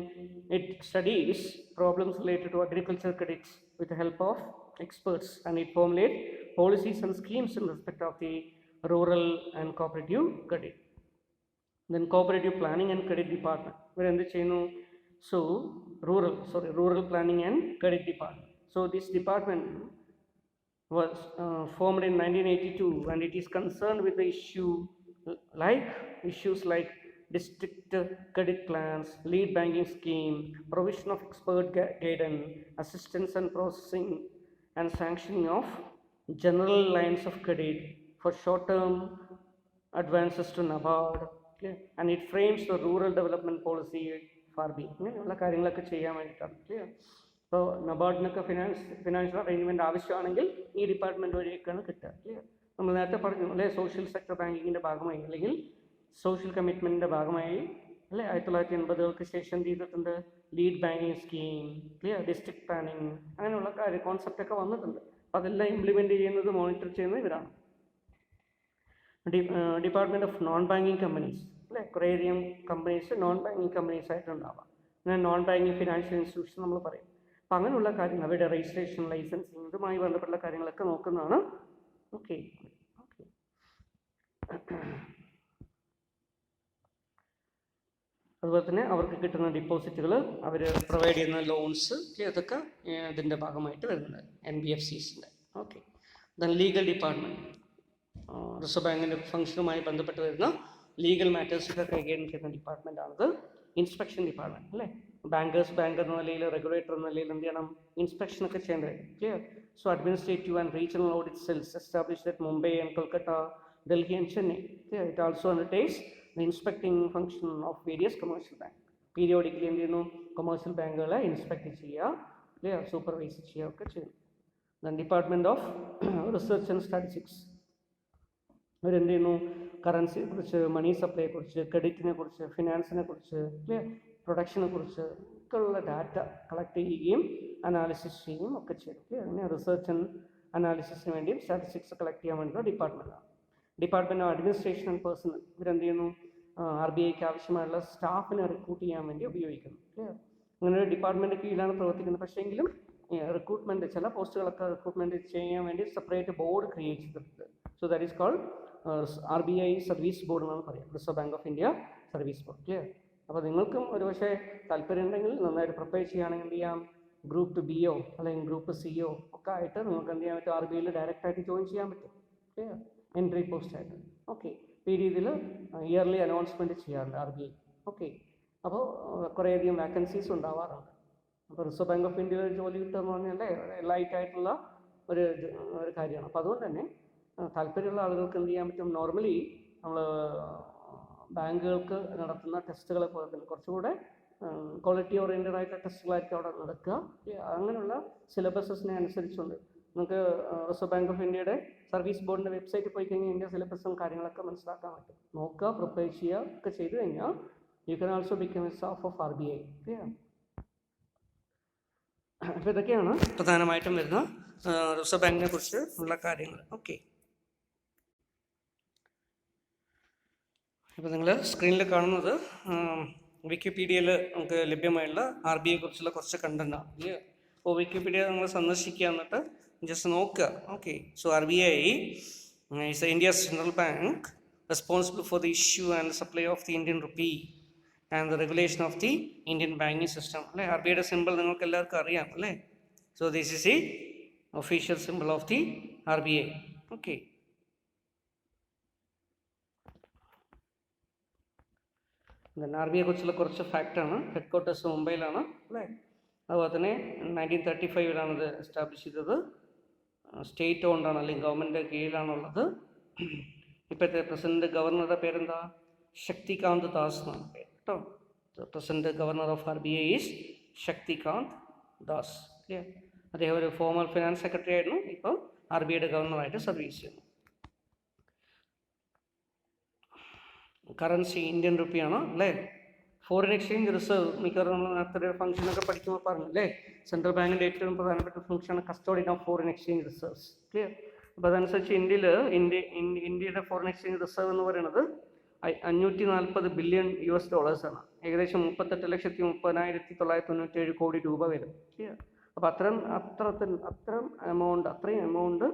Speaker 1: It studies problems related to agriculture credits with the help of experts and it formulate policies and schemes in respect of the rural and cooperative credit. Then cooperative planning and credit department ഇവരെന്ത് ചെയ്യുന്നു? So rural planning and credit department. So this department was formed in 1982 and it is concerned with the issues like district credit plans, lead banking scheme, provision of expert guidance, assistance and processing and sanctioning of general lines of credit for short-term advances to NABARD, and it frames the rural development policy for RBI. ഇങ്ങനെയുള്ള കാര്യങ്ങളൊക്കെ ചെയ്യാൻ വേണ്ടിയിട്ടാണ്. Clear? അപ്പോൾ നബാർഡിനൊക്കെ financial arrangement ആവശ്യമാണെങ്കിൽ ഈ department വഴിയൊക്കെയാണ് കിട്ടുക. Clear? നമ്മൾ നേരത്തെ പറഞ്ഞു അല്ലേ, സോഷ്യൽ സെക്ടർ ബാങ്കിങ്ങിൻ്റെ ഭാഗമായി അല്ലെങ്കിൽ സോഷ്യൽ കമ്മിറ്റ്മെൻറ്റിൻ്റെ ഭാഗമായി അല്ലേ 1980 ശേഷം എന്ത് ചെയ്തിട്ടുണ്ട്? Lead banking scheme, clear, district planning, അങ്ങനെയുള്ള കോൺസെപ്റ്റൊക്കെ വന്നിട്ടുണ്ട്. അപ്പോൾ അതെല്ലാം ഇംപ്ലിമെൻറ്റ് ചെയ്യുന്നത് മോണിറ്റർ ചെയ്യുന്നത് ഇവരാണ്. Department of non banking companies അല്ലേ, കുറേയധികം കമ്പനീസ് നോൺ ബാങ്കിങ് കമ്പനീസ് ആയിട്ടുണ്ടാവാം. അങ്ങനെ നോൺ ബാങ്കിങ് ഫിനാൻഷ്യൽ ഇൻസ്റ്റിറ്റ്യൂഷൻ നമ്മൾ പറയും. അപ്പം അങ്ങനെയുള്ള കാര്യങ്ങൾ അവരുടെ രജിസ്ട്രേഷൻ, ലൈസൻസിങ്, ഇതുമായി ബന്ധപ്പെട്ട കാര്യങ്ങളൊക്കെ നോക്കുന്നതാണ്. ഓക്കെ, അതുപോലെ തന്നെ അവർക്ക് കിട്ടുന്ന ഡിപ്പോസിറ്റുകൾ, അവർ പ്രൊവൈഡ് ചെയ്യുന്ന ലോൺസ്, ഇതൊക്കെ ഇതിൻ്റെ ഭാഗമായിട്ട് വരുന്നുണ്ട് NBFCസിൻ്റെ. Okay, then legal department reserve ബാങ്കിൻ്റെ ഫംഗ്ഷനുമായി ബന്ധപ്പെട്ട് വരുന്ന ലീഗൽ മാറ്റേഴ്സൊക്കെ കൈകാര്യം ചെയ്യുന്ന ഡിപ്പാർട്ട്മെൻറ്റാണത് ഇൻസ്പെക്ഷൻ ഡിപ്പാർട്ട്മെൻറ്റ് അല്ലേ. ബാങ്ക് എന്ന നിലയിൽ, റെഗുലേറ്റർ എന്ന നിലയിൽ എന്ത് ചെയ്യണം? ഇൻസ്പെക്ഷനൊക്കെ ചെയ്യേണ്ടത്. Clear? So administrative and regional audit cells established at Mumbai and Kolkata, Delhi and Chennai. It also undertakes the inspecting function of various commercial bank. Periodically എന്ത് ചെയ്യുന്നു? കൊമേഴ്ഷ്യൽ ബാങ്കുകളെ ഇൻസ്പെക്ട് ചെയ്യുക, ക്ലിയർ, സൂപ്പർവൈസ് ചെയ്യുക ഒക്കെ ചെയ്യും. Then department of research and statistics അവരെന്ത് ചെയ്യുന്നു? കറൻസിയെ കുറിച്ച്, മണി സപ്ലൈയെ കുറിച്ച്, ക്രെഡിറ്റിനെ കുറിച്ച്, ഫിനാൻസിനെ കുറിച്ച്, ക്ലിയർ, പ്രൊഡക്ഷനെ കുറിച്ച് ഒക്കെയുള്ള ഡാറ്റ കളക്ട് ചെയ്യുകയും അനാലിസിസ് ചെയ്യുകയും ഒക്കെ ചെയ്യും. അങ്ങനെ റിസർച്ച് ആൻഡ് അനാലിസിസിന് വേണ്ടിയും സ്റ്റാറ്റിസ്റ്റിക്സ് കളക്ട് ചെയ്യാൻ വേണ്ടിയുള്ള ഡിപ്പാർട്ട്മെൻറ്റാണ്. Department of administration and personnel ഇവരെന്ത് ചെയ്യുന്നു? RBIക്ക് ആവശ്യമായുള്ള സ്റ്റാഫിനെ റിക്രൂട്ട് ചെയ്യാൻ വേണ്ടി ഉപയോഗിക്കുന്നു. അങ്ങനെ ഒരു ഡിപ്പാർട്ട്മെൻറ്റ് കീഴിലാണ് പ്രവർത്തിക്കുന്നത്. പക്ഷേ എങ്കിലും റിക്രൂട്ട്മെൻറ്റ് ചില പോസ്റ്റുകളൊക്കെ റിക്രൂട്ട്മെൻറ്റ് ചെയ്യാൻ വേണ്ടി സെപ്പറേറ്റ് ബോർഡ് ക്രിയേറ്റ് ചെയ്തിട്ടുണ്ട്. So that is called RBI service board എന്നാണ് പറയുക, Reserve bank of India service board. Clear? അപ്പോൾ നിങ്ങൾക്കും ഒരു പക്ഷേ താല്പര്യം ഉണ്ടെങ്കിൽ നന്നായിട്ട് പ്രിപ്പയർ ചെയ്യുകയാണെങ്കിൽ എന്ത് ചെയ്യാം, ഗ്രൂപ്പ് BO അല്ലെങ്കിൽ ഗ്രൂപ്പ് CO ഒക്കെ ആയിട്ട് നിങ്ങൾക്ക് എന്ത് ചെയ്യാൻ പറ്റും, RBIയിൽ ഡയറക്റ്റായിട്ട് ജോയിൻ ചെയ്യാൻ പറ്റും. ക്ലിയർ? എൻട്രി പോസ്റ്റായിട്ട്. ഓക്കെ, ഈ രീതിയിൽ ഇയർലി അനൗൺസ്മെൻറ്റ് ചെയ്യാറുണ്ട് RBI. ഓക്കെ, അപ്പോൾ കുറേയധികം വാക്കൻസീസ് ഉണ്ടാവാറുണ്ട്. അപ്പോൾ റിസർവ് ബാങ്ക് ഓഫ് ഇന്ത്യയിൽ ജോലി കിട്ടുക എന്ന് പറഞ്ഞാൽ ലൈറ്റായിട്ടുള്ള ഒരു കാര്യമാണ്. അപ്പോൾ അതുകൊണ്ട് തന്നെ താല്പര്യമുള്ള ആളുകൾക്ക് എന്ത് ചെയ്യാൻ പറ്റും, നോർമലി നമ്മൾ ബാങ്കുകൾക്ക് നടത്തുന്ന ടെസ്റ്റുകളെ പോലെ തന്നെ കുറച്ചുകൂടെ ക്വാളിറ്റി ഓറിയൻറ്റഡ് ആയിട്ടുള്ള ടെസ്റ്റുകളായിരിക്കും അവിടെ നടക്കുക. അങ്ങനെയുള്ള സിലബസസിനെ അനുസരിച്ചുകൊണ്ട് നമുക്ക് റിസർവ് ബാങ്ക് ഓഫ് ഇന്ത്യയുടെ സർവീസ് ബോർഡിൻ്റെ വെബ്സൈറ്റിൽ പോയി കഴിഞ്ഞാൽ ഇതിൻ്റെ സിലബസും കാര്യങ്ങളൊക്കെ മനസ്സിലാക്കാൻ പറ്റും. നോക്കുക, പ്രിപ്പയർ ചെയ്യുക ഒക്കെ ചെയ്ത് കഴിഞ്ഞാൽ you can also become A staff of RBI. അപ്പോൾ ഇതൊക്കെയാണ് പ്രധാനമായിട്ടും വരുന്ന റിസർവ് ബാങ്കിനെ കുറിച്ച് ഉള്ള കാര്യങ്ങൾ. ഓക്കെ, ഇപ്പോൾ നിങ്ങൾ സ്ക്രീനിൽ കാണുന്നത് വിക്കിപീഡിയയിൽ നമുക്ക് ലഭ്യമായുള്ള RBI കുറിച്ചുള്ള കുറച്ച് കണ്ടന്റാണ്. അപ്പോൾ വിക്കിപീഡിയ നിങ്ങൾ സന്ദർശിക്കുക, എന്നിട്ട് ജസ്റ്റ് നോക്കുക. Okay, so RBI is India's central bank responsible for the issue and supply of the Indian rupee and the regulation of the Indian banking system. അല്ലേ, RBIയുടെ സിമ്പിൾ നിങ്ങൾക്ക് എല്ലാവർക്കും അറിയാം അല്ലേ. So this is the official symbol of the RBI. Okay, RBIയെ കുറിച്ചുള്ള കുറച്ച് ഫാക്റ്റാണ്. Head quarters മുംബൈയിലാണ് അല്ലേ. അതുപോലെ തന്നെ 1935 ഇത് എസ്റ്റാബ്ലിഷ് ചെയ്തത്. സ്റ്റേറ്റ് ഓൺഡാണ്, അല്ലെങ്കിൽ ഗവൺമെൻറ് കീഴിലാണുള്ളത്. ഇപ്പോഴത്തെ പ്രസിഡന്റ് ഗവർണറുടെ പേരെന്താ? ശക്തികാന്ത് ദാസ് എന്നാണ് പേര് കേട്ടോ. President governor of RBI is Shaktikanta Das. അദ്ദേഹം ഒരു ഫോമൽ ഫിനാൻസ് സെക്രട്ടറി ആയിരുന്നു, ഇപ്പോൾ RBIയുടെ ഗവർണറായിട്ട് സർവീസ് ചെയ്യുന്നു. കറൻസി ഇന്ത്യൻ റുപ്പിയാണ് അല്ലേ. ഫോറിൻ എക്സ്ചേഞ്ച് റിസർവ് മിക്കവാറും നമ്മൾ നേരത്തെ ഫംഗ്ഷനൊക്കെ പഠിക്കുമ്പോൾ പറഞ്ഞു അല്ലേ, സെൻട്രൽ ബാങ്കിൻ്റെ ഏറ്റവും പ്രധാനപ്പെട്ട ഫംഗ്ഷനാണ് custodian of foreign exchange reserves. Clear? അപ്പോൾ അതനുസരിച്ച് ഇന്ത്യയുടെ ഫോറിൻ എക്സ്ചേഞ്ച് റിസർവ് എന്ന് പറയുന്നത് $540 ബില്യൺ ആണ്. ഏകദേശം 38,30,997 കോടി രൂപ വരും. ക്ലിയർ? അപ്പോൾ അത്രയും എമൗണ്ട്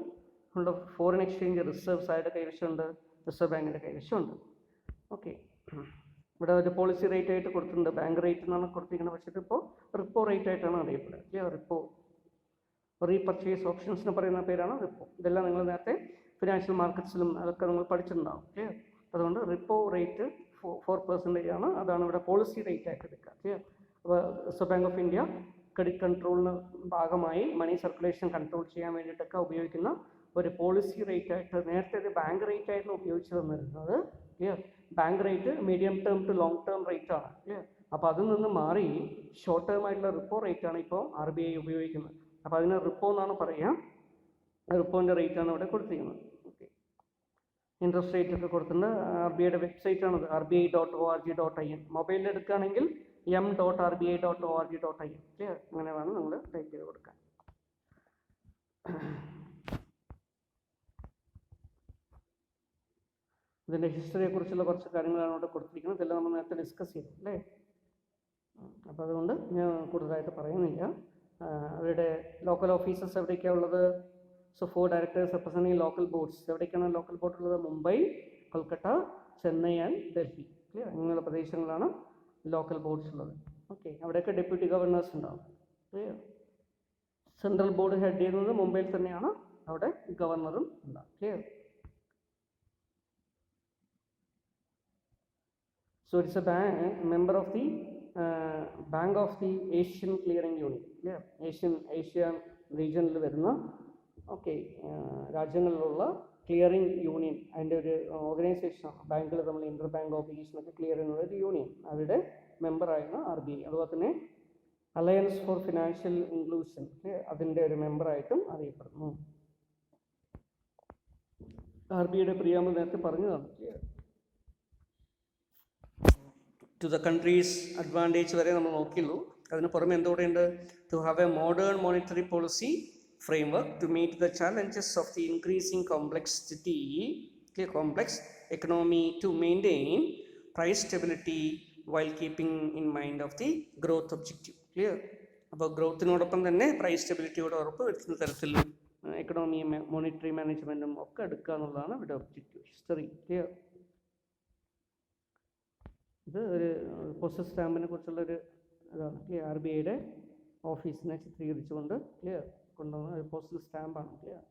Speaker 1: ഉള്ള ഫോറിൻ എക്സ്ചേഞ്ച് റിസർവ്സ് ആയിട്ട് കൈവശമുണ്ട്, റിസർവ് ബാങ്കിൻ്റെ കൈവശമുണ്ട്. ഓക്കെ, ഇവിടെ ഒരു പോളിസി റേറ്റ് ആയിട്ട് കൊടുത്തിട്ടുണ്ട്, ബാങ്ക് റേറ്റ് എന്നാണ് കൊടുത്തിരിക്കുന്നത്. പക്ഷേ ഇതിപ്പോൾ റിപ്പോ റേറ്റ് ആയിട്ടാണ് അറിയപ്പെടുക. റിപ്പോ റീപർച്ചേസ് ഓപ്ഷൻസിന് പറയുന്ന പേരാണ് റിപ്പോ. ഇതെല്ലാം നിങ്ങൾ നേരത്തെ ഫിനാൻഷ്യൽ മാർക്കറ്റ്സിലും അതൊക്കെ നിങ്ങൾ പഠിച്ചിട്ടുണ്ടാവും. അതുകൊണ്ട് റിപ്പോ റേറ്റ് 4% ആണ്. അതാണ് ഇവിടെ പോളിസി റേറ്റ് ആയിട്ട് എടുക്കുക. അപ്പോൾ reserve bank of India credit കൺട്രോളിന് ഭാഗമായി മണി സർക്കുലേഷൻ കൺട്രോൾ ചെയ്യാൻ വേണ്ടിയിട്ടൊക്കെ ഉപയോഗിക്കുന്ന ഒരു പോളിസി റേറ്റ് ആയിട്ട്, നേരത്തെ ഇത് ബാങ്ക് റേറ്റ് ആയിരുന്നു ഉപയോഗിച്ച് തന്നിരുന്നത്. Bank rate medium term to long term rate ആണ്. അപ്പോൾ അതിൽ നിന്ന് മാറി ഷോർട്ട് ടേം ആയിട്ടുള്ള റിപ്പോ റേറ്റ് ആണ് ഇപ്പോൾ RBI ഉപയോഗിക്കുന്നത്. അപ്പോൾ അതിന് റിപ്പോ എന്നാണ് പറയുക. റിപ്പോൻ്റെ റേറ്റ് ആണ് ഇവിടെ കൊടുത്തിരിക്കുന്നത്. ഓക്കെ, ഇൻട്രസ്റ്റ് റേറ്റ് ഒക്കെ കൊടുത്തിട്ടുണ്ട്. RBIയുടെ വെബ്സൈറ്റ് ആണത്, rbi.org.in. മൊബൈലിൽ എടുക്കുകയാണെങ്കിൽ m.rbi.org.in. അങ്ങനെ വേണം നിങ്ങൾ ടൈപ്പ് ചെയ്ത് കൊടുക്കാൻ. ഇതിൻ്റെ ഹിസ്റ്ററിയെ കുറിച്ചുള്ള കുറച്ച് കാര്യങ്ങളാണ് ഇവിടെ കൊടുത്തിരിക്കുന്നത്. ഇതെല്ലാം നമ്മൾ നേരത്തെ ഡിസ്കസ് ചെയ്തു അല്ലേ. അപ്പോൾ അതുകൊണ്ട് ഞാൻ കൂടുതലായിട്ട് പറയുന്നില്ല. അവരുടെ ലോക്കൽ ഓഫീസസ് എവിടേക്കാണ് ഉള്ളത്? So 4 directors representing local boards. എവിടേക്കാണ് ലോക്കൽ ബോർഡ് ഉള്ളത്? മുംബൈ, കൊൽക്കത്ത, ചെന്നൈ ആൻഡ് ഡൽഹി. ക്ലിയർ? അങ്ങനെയുള്ള പ്രദേശങ്ങളാണ് ലോക്കൽ ബോർഡ്സ് ഉള്ളത്. ഓക്കെ, അവിടെയൊക്കെ ഡെപ്യൂട്ടി ഗവർണേഴ്സ് ഉണ്ടാവും. ക്ലിയർ? സെൻട്രൽ ബോർഡ് ഹെഡ് ചെയ്യുന്നത് മുംബൈയിൽ തന്നെയാണ്, അവിടെ ഗവർണറും ഉണ്ടാവും. Clear? So it's a member of the Bank of the Asian Clearing Union. Asia റീജിയനിൽ വരുന്ന രാജ്യങ്ങളിലുള്ള ക്ലിയറിംഗ് യൂണിയൻ, അതിൻ്റെ ഒരു ഓർഗനൈസേഷനാണ്. ബാങ്കുകൾ നമ്മൾ ഇന്റർ ബാങ്ക് ഓബ്ലിഗേഷനൊക്കെ ക്ലിയർ ചെയ്യുന്ന ഒരു യൂണിയൻ, അവരുടെ മെമ്പറായിരുന്നു RBI. അതുപോലെ തന്നെ അലയൻസ് ഫോർ ഫിനാൻഷ്യൽ ഇൻക്ലൂഷൻ, അതിൻ്റെ ഒരു മെമ്പറായിട്ടും അറിയപ്പെടുന്നു. RBIയുടെ പ്രിയാമ്പ് നേരത്തെ പറഞ്ഞതാണ്. ടു ദ കൺട്രീസ് അഡ്വാൻറ്റേജ് വരെ നമ്മൾ നോക്കിയുള്ളൂ. അതിന് പുറമെ എന്തുകൂടെയുണ്ട്? To have a modern monetary policy framework to meet the challenges of the increasing complexity clear, complex economy to maintain price stability while keeping in mind of the growth objective, clear. അപ്പോൾ ഗ്രോത്തിനോടൊപ്പം തന്നെ price സ്റ്റെബിലിറ്റിയോട് ഉറപ്പ് വരുത്തുന്ന തരത്തിൽ എക്കണോമിയും monetary മാനേജ്മെൻറ്റും ഒക്കെ എടുക്കുക എന്നുള്ളതാണ് ഇവിടെ objective. History clear. ഇത് ഒരു പോസ്റ്റൽ സ്റ്റാമ്പിനെ കുറിച്ചുള്ളൊരു ഇതാണ് ക്ലിയർ. ആർ ബി ഐയുടെ ഓഫീസിനെ ചിത്രീകരിച്ചുകൊണ്ട് ക്ലിയർ കൊണ്ടുവന്ന ഒരു പോസ്റ്റൽ സ്റ്റാമ്പാണ് clear.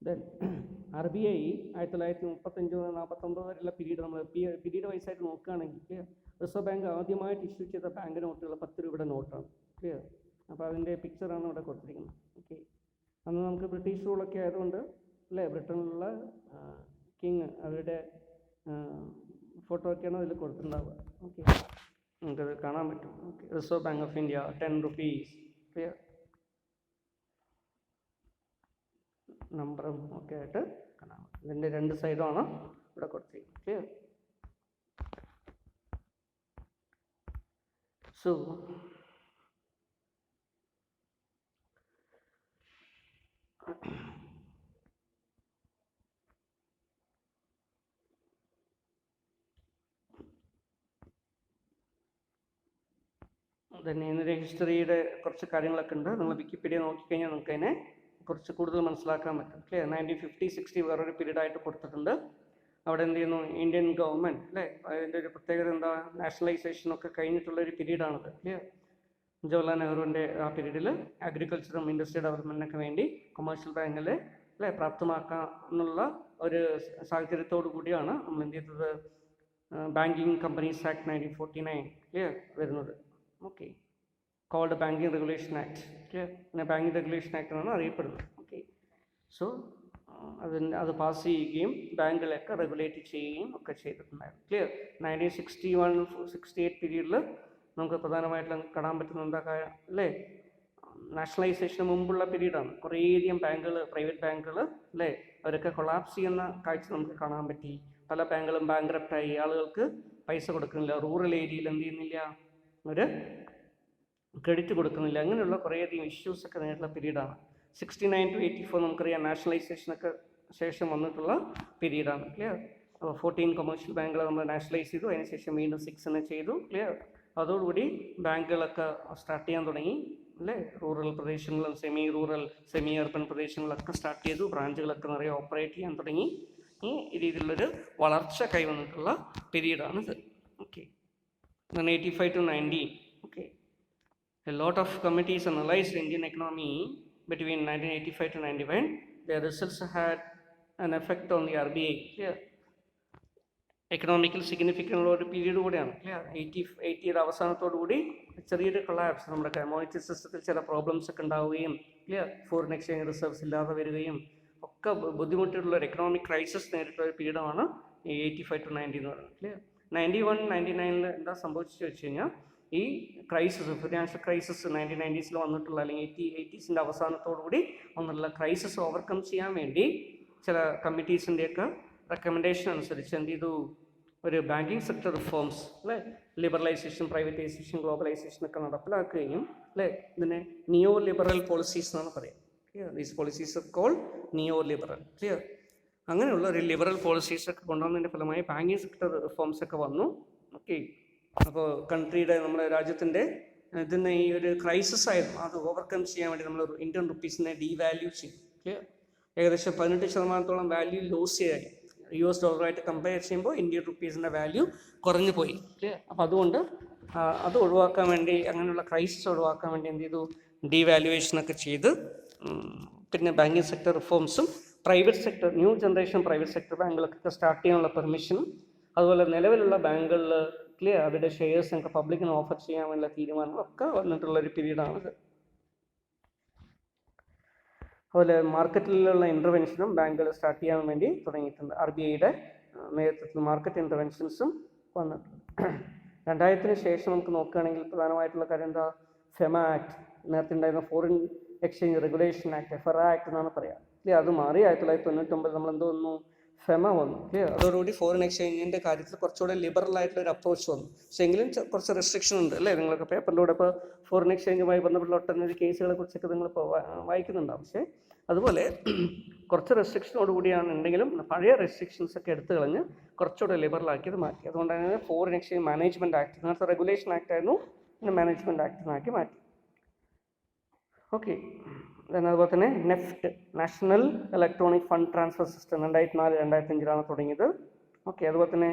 Speaker 1: Then R B I 1935-49 വരെയുള്ള പീരീഡ് നമ്മൾ പീരീഡ് വൈസായിട്ട് നോക്കുകയാണെങ്കിൽ ക്ലിയർ, റിസർവ് ബാങ്ക് ആദ്യമായിട്ട് ഇഷ്യൂ ചെയ്ത ബാങ്ക് നോട്ടുകൾ 10 രൂപയുടെ നോട്ടാണ് ക്ലിയർ. അപ്പോൾ അതിൻ്റെ പിക്ചറാണ് ഇവിടെ കൊടുത്തിരിക്കുന്നത്. ഓക്കെ, അന്ന് നമുക്ക് ബ്രിട്ടീഷ് റൂളൊക്കെ ആയതുകൊണ്ട് അല്ലേ, ബ്രിട്ടനിലുള്ള കിങ് അവരുടെ ഫോട്ടോ ഒക്കെയാണ് അതിൽ കൊടുത്തിട്ടുണ്ടാവുക. ഓക്കെ, നമുക്കത് കാണാൻ പറ്റും. Okay, reserve bank of India 10 rupees clear, നമ്പറും ഒക്കെ ആയിട്ട് കാണാം. ഇതിൻ്റെ 2 സൈഡുമാണ് ഇവിടെ കൊടുത്തിരിക്കുന്നത് ക്ലിയർ. സോ തന്നെ ഇതിൻ്റെ ഹിസ്റ്ററിയുടെ കുറച്ച് കാര്യങ്ങളൊക്കെ ഉണ്ട്. നിങ്ങൾ വിക്കിപീഡിയ നോക്കിക്കഴിഞ്ഞാൽ നമുക്ക് അതിനെ കുറച്ച് കൂടുതൽ മനസ്സിലാക്കാൻ പറ്റും ക്ലിയർ. 1950-60 വേറൊരു പീരീഡായിട്ട് കൊടുത്തിട്ടുണ്ട്. അവിടെ എന്ത് ചെയ്യുന്നു, ഇന്ത്യൻ ഗവൺമെൻറ് അല്ലേ, അതിൻ്റെ ഒരു പ്രത്യേകത എന്താ, നാഷണലൈസേഷനൊക്കെ കഴിഞ്ഞിട്ടുള്ളൊരു പീരീഡാണത് ക്ലിയർ. ജവഹർലാൽ നെഹ്റുവിൻ്റെ ആ പീരീഡിൽ അഗ്രികൾച്ചറും ഇൻഡസ്ട്രി ഡെവലപ്മെൻറ്റിനൊക്കെ വേണ്ടി കൊമേഴ്ഷ്യൽ ബാങ്കിലെ അല്ലേ പ്രാപ്തമാക്കാം എന്നുള്ള ഒരു സാഹചര്യത്തോടു കൂടിയാണ് നമ്മൾ എന്ത് ചെയ്തത്, ബാങ്കിങ് കമ്പനീസ് ആക്ട് 1949 ക്ലിയർ വരുന്നത്. Okay, called banking regulation act clear. പിന്നെ ബാങ്കിങ് റെഗുലേഷൻ ആക്ട് എന്നാണ് അറിയപ്പെടുന്നത്. ഓക്കെ, സോ അത് പാസ് ചെയ്യുകയും ബാങ്കുകളൊക്കെ റെഗുലേറ്റ് ചെയ്യുകയും ഒക്കെ ചെയ്തിട്ടുണ്ടായിരുന്നു ക്ലിയർ. 1961-68 പീരീഡിൽ നമുക്ക് പ്രധാനമായിട്ടും കാണാൻ പറ്റുന്ന എന്താ അല്ലേ, നാഷണലൈസേഷന് മുമ്പുള്ള പീരീഡാണ്. കുറേയധികം ബാങ്കുകൾ, പ്രൈവറ്റ് ബാങ്കുകൾ അല്ലേ, അവരൊക്കെ കൊളാപ്സ് ചെയ്യുന്ന കാഴ്ച നമുക്ക് കാണാൻ പറ്റി. പല ബാങ്കുകളും ബാങ്ക്രപ്റ്റായി, ആളുകൾക്ക് പൈസ കൊടുക്കുന്നില്ല, റൂറൽ ഏരിയയിൽ എന്ത് ചെയ്യുന്നില്ല, ഒരു ക്രെഡിറ്റ് കൊടുക്കുന്നില്ല. അങ്ങനെയുള്ള കുറേയധികം ഇഷ്യൂസൊക്കെ നേരിട്ടുള്ള പീരീഡാണ്. 69-84 നമുക്കറിയാം, നാഷണലൈസേഷനൊക്കെ ശേഷം വന്നിട്ടുള്ള പീരീഡാണ് ക്ലിയർ. അപ്പോൾ 14 കൊമേഴ്ഷ്യൽ ബാങ്കുകൾ നമ്മൾ നാഷണലൈസ് ചെയ്തു, അതിനുശേഷം വീണ്ടും 6 ചെയ്തു ക്ലിയർ. അതോടുകൂടി ബാങ്കുകളൊക്കെ സ്റ്റാർട്ട് ചെയ്യാൻ തുടങ്ങി അല്ലേ. റൂറൽ പ്രദേശങ്ങളും സെമി റൂറൽ, സെമി അർബൻ പ്രദേശങ്ങളിലൊക്കെ സ്റ്റാർട്ട് ചെയ്തു, ബ്രാഞ്ചുകളൊക്കെ നിറയെ ഓപ്പറേറ്റ് ചെയ്യാൻ തുടങ്ങി. ഈ രീതിയിലുള്ളൊരു വളർച്ച കൈവന്നിട്ടുള്ള പീരീഡാണിത്. Okay, 85-90 okay. A lot of committees analyzed Indian economy between 1985-91. Their results had an effect on the RBI. Yeah. Economical significant ഉള്ള ഒരു പീരീഡ് കൂടെയാണ് ക്ലിയർ. 80 അവസാനത്തോടു കൂടി ചെറിയൊരു കൊളാപ്സ്, നമ്മുടെ മോണിറ്ററി സിസ്റ്റത്തിൽ ചില പ്രോബ്ലംസ് ഒക്കെ ഉണ്ടാവുകയും ക്ലിയർ, ഫോറിൻ എക്സ്ചേഞ്ച് റിസർവ്സ് ഇല്ലാതെ വരികയും ഒക്കെ ബുദ്ധിമുട്ടുള്ള ഒരു എക്കണോമിക് ക്രൈസിസ് നേരിട്ട ഒരു പീരീഡാണ് ഈ 85-90 എന്ന് പറയുന്നത് ക്ലിയർ. 91-99 എന്താ സംഭവിച്ചു വെച്ച് കഴിഞ്ഞാൽ, ഈ ക്രൈസിസ്, ഫിനാൻഷ്യൽ ക്രൈസിസ് 1990s വന്നിട്ടുള്ള അല്ലെങ്കിൽ 80s അവസാനത്തോടുകൂടി വന്നിട്ടുള്ള ക്രൈസിസ് ഓവർകം ചെയ്യാൻ വേണ്ടി ചില കമ്മിറ്റീസിൻ്റെയൊക്കെ റെക്കമെൻഡേഷൻ അനുസരിച്ച് എന്ത് ചെയ്തു, ഒരു ബാങ്കിങ് സെക്ടർ റിഫോംസ് അല്ലേ, ലിബറലൈസേഷൻ, പ്രൈവറ്റൈസേഷൻ, ഗ്ലോബലൈസേഷൻ ഒക്കെ നടപ്പിലാക്കുകയും അല്ലേ, ഇതിനെ നിയോ ലിബറൽ പോളിസീസ് എന്നാണ് പറയുക clear. These policies are called neo liberal clear. അങ്ങനെയുള്ള ഒരു ലിബറൽ പോളിസീസ് ഒക്കെ കൊണ്ടുവന്നതിൻ്റെ ഫലമായി ബാങ്കിങ് സെക്ടർ റിഫോംസ് ഒക്കെ വന്നു. ഓക്കെ, അപ്പോൾ കൺട്രിയുടെ, നമ്മുടെ രാജ്യത്തിൻ്റെ ഇതിന് ഈ ഒരു ക്രൈസിസ് ആയിരുന്നു, അത് ഓവർകം ചെയ്യാൻ വേണ്ടി നമ്മൾ ഇന്ത്യൻ റുപ്പീസിനെ ഡീവാല്യൂ ചെയ്തു ക്ലിയർ. ഏകദേശം 18% വാല്യൂ ലോസ് ചെയ്യായി. US ഡോളറായിട്ട് കമ്പയർ ചെയ്യുമ്പോൾ ഇന്ത്യൻ റുപ്പീസിൻ്റെ വാല്യൂ കുറഞ്ഞു പോയി ക്ലിയർ. അപ്പോൾ അതുകൊണ്ട് അത് ഒഴിവാക്കാൻ വേണ്ടി, അങ്ങനെയുള്ള ക്രൈസിസ് ഒഴിവാക്കാൻ വേണ്ടി എന്ത് ചെയ്തു, ഡീവാല്യുവേഷനൊക്കെ ചെയ്ത്, പിന്നെ ബാങ്കിങ് സെക്ടർ റിഫോംസും private sector, new generation private sector ബാങ്കുകൾക്കൊക്കെ സ്റ്റാർട്ട് ചെയ്യാനുള്ള പെർമിഷനും, അതുപോലെ നിലവിലുള്ള ബാങ്കുകളിൽ ക്ലിയർ അവരുടെ ഷെയർസ് ഒക്കെ പബ്ലിക്കിന് ഓഫർ ചെയ്യാൻ വേണ്ടിയുള്ള തീരുമാനങ്ങളൊക്കെ വന്നിട്ടുള്ളൊരു പീരീഡാണിത്. അതുപോലെ മാർക്കറ്റിലുള്ള ഇൻ്റർവെൻഷനും ബാങ്കുകൾ സ്റ്റാർട്ട് ചെയ്യാൻ വേണ്ടി തുടങ്ങിയിട്ടുണ്ട്. RBIയുടെ നേതൃത്വത്തിൽ മാർക്കറ്റ് ഇൻ്റർവെൻഷൻസും വന്നിട്ടുണ്ട്. 2000 ശേഷം നമുക്ക് നോക്കുകയാണെങ്കിൽ പ്രധാനമായിട്ടുള്ള കാര്യം എന്താ, ഫെമ ആക്ട്, നേരത്തെ ഉണ്ടായിരുന്ന foreign exchange regulation act, FERA act എന്നാണ് പറയുക. അത് മാറി 1999 നമ്മൾ എന്തോ വന്നു, ഫെമ വന്നു. ക്ലിയർ. അതോടുകൂടി ഫോറിൻ എക്സ്ചേഞ്ചിൻ്റെ കാര്യത്തിൽ കുറച്ചുകൂടെ ലിബറൽ ആയിട്ടുള്ള ഒരു അപ്രോച്ച് വന്നു. പക്ഷേ എങ്കിലും കുറച്ച് റെസ്ട്രിക്ഷൻ ഉണ്ട് അല്ലേ? നിങ്ങളൊക്കെ പേപ്പറിലൂടെ ഇപ്പോൾ ഫോറിൻ എക്സ്ചേഞ്ചുമായി ബന്ധപ്പെട്ട ഒട്ടനവധി കേസുകളെ കുറിച്ചൊക്കെ നിങ്ങളിപ്പോൾ വായിക്കുന്നുണ്ടാവും. പക്ഷേ അതുപോലെ കുറച്ച് റെസ്ട്രിക്ഷനോടുകൂടിയാണ് ഉണ്ടെങ്കിലും പഴയ റെസ്ട്രിക്ഷൻസ് ഒക്കെ എടുത്തു കളഞ്ഞ് കുറച്ചുകൂടെ ലിബറലാക്കിയത് മാറ്റി. അതുകൊണ്ടാണ് ഫോറിൻ എക്സ്ചേഞ്ച് മാനേജ്മെൻറ്റ് ആക്ട്, നേരത്തെ റെഗുലേഷൻ ആക്ട് ആയിരുന്നു, പിന്നെ മാനേജ്മെൻറ്റ് ആക്ടിനാക്കി മാറ്റി. ഓക്കെ. അതുപോലെ തന്നെ NEFT, national electronic fund transfer system 2004-2005 തുടങ്ങിയത്. ഓക്കെ. അതുപോലെ തന്നെ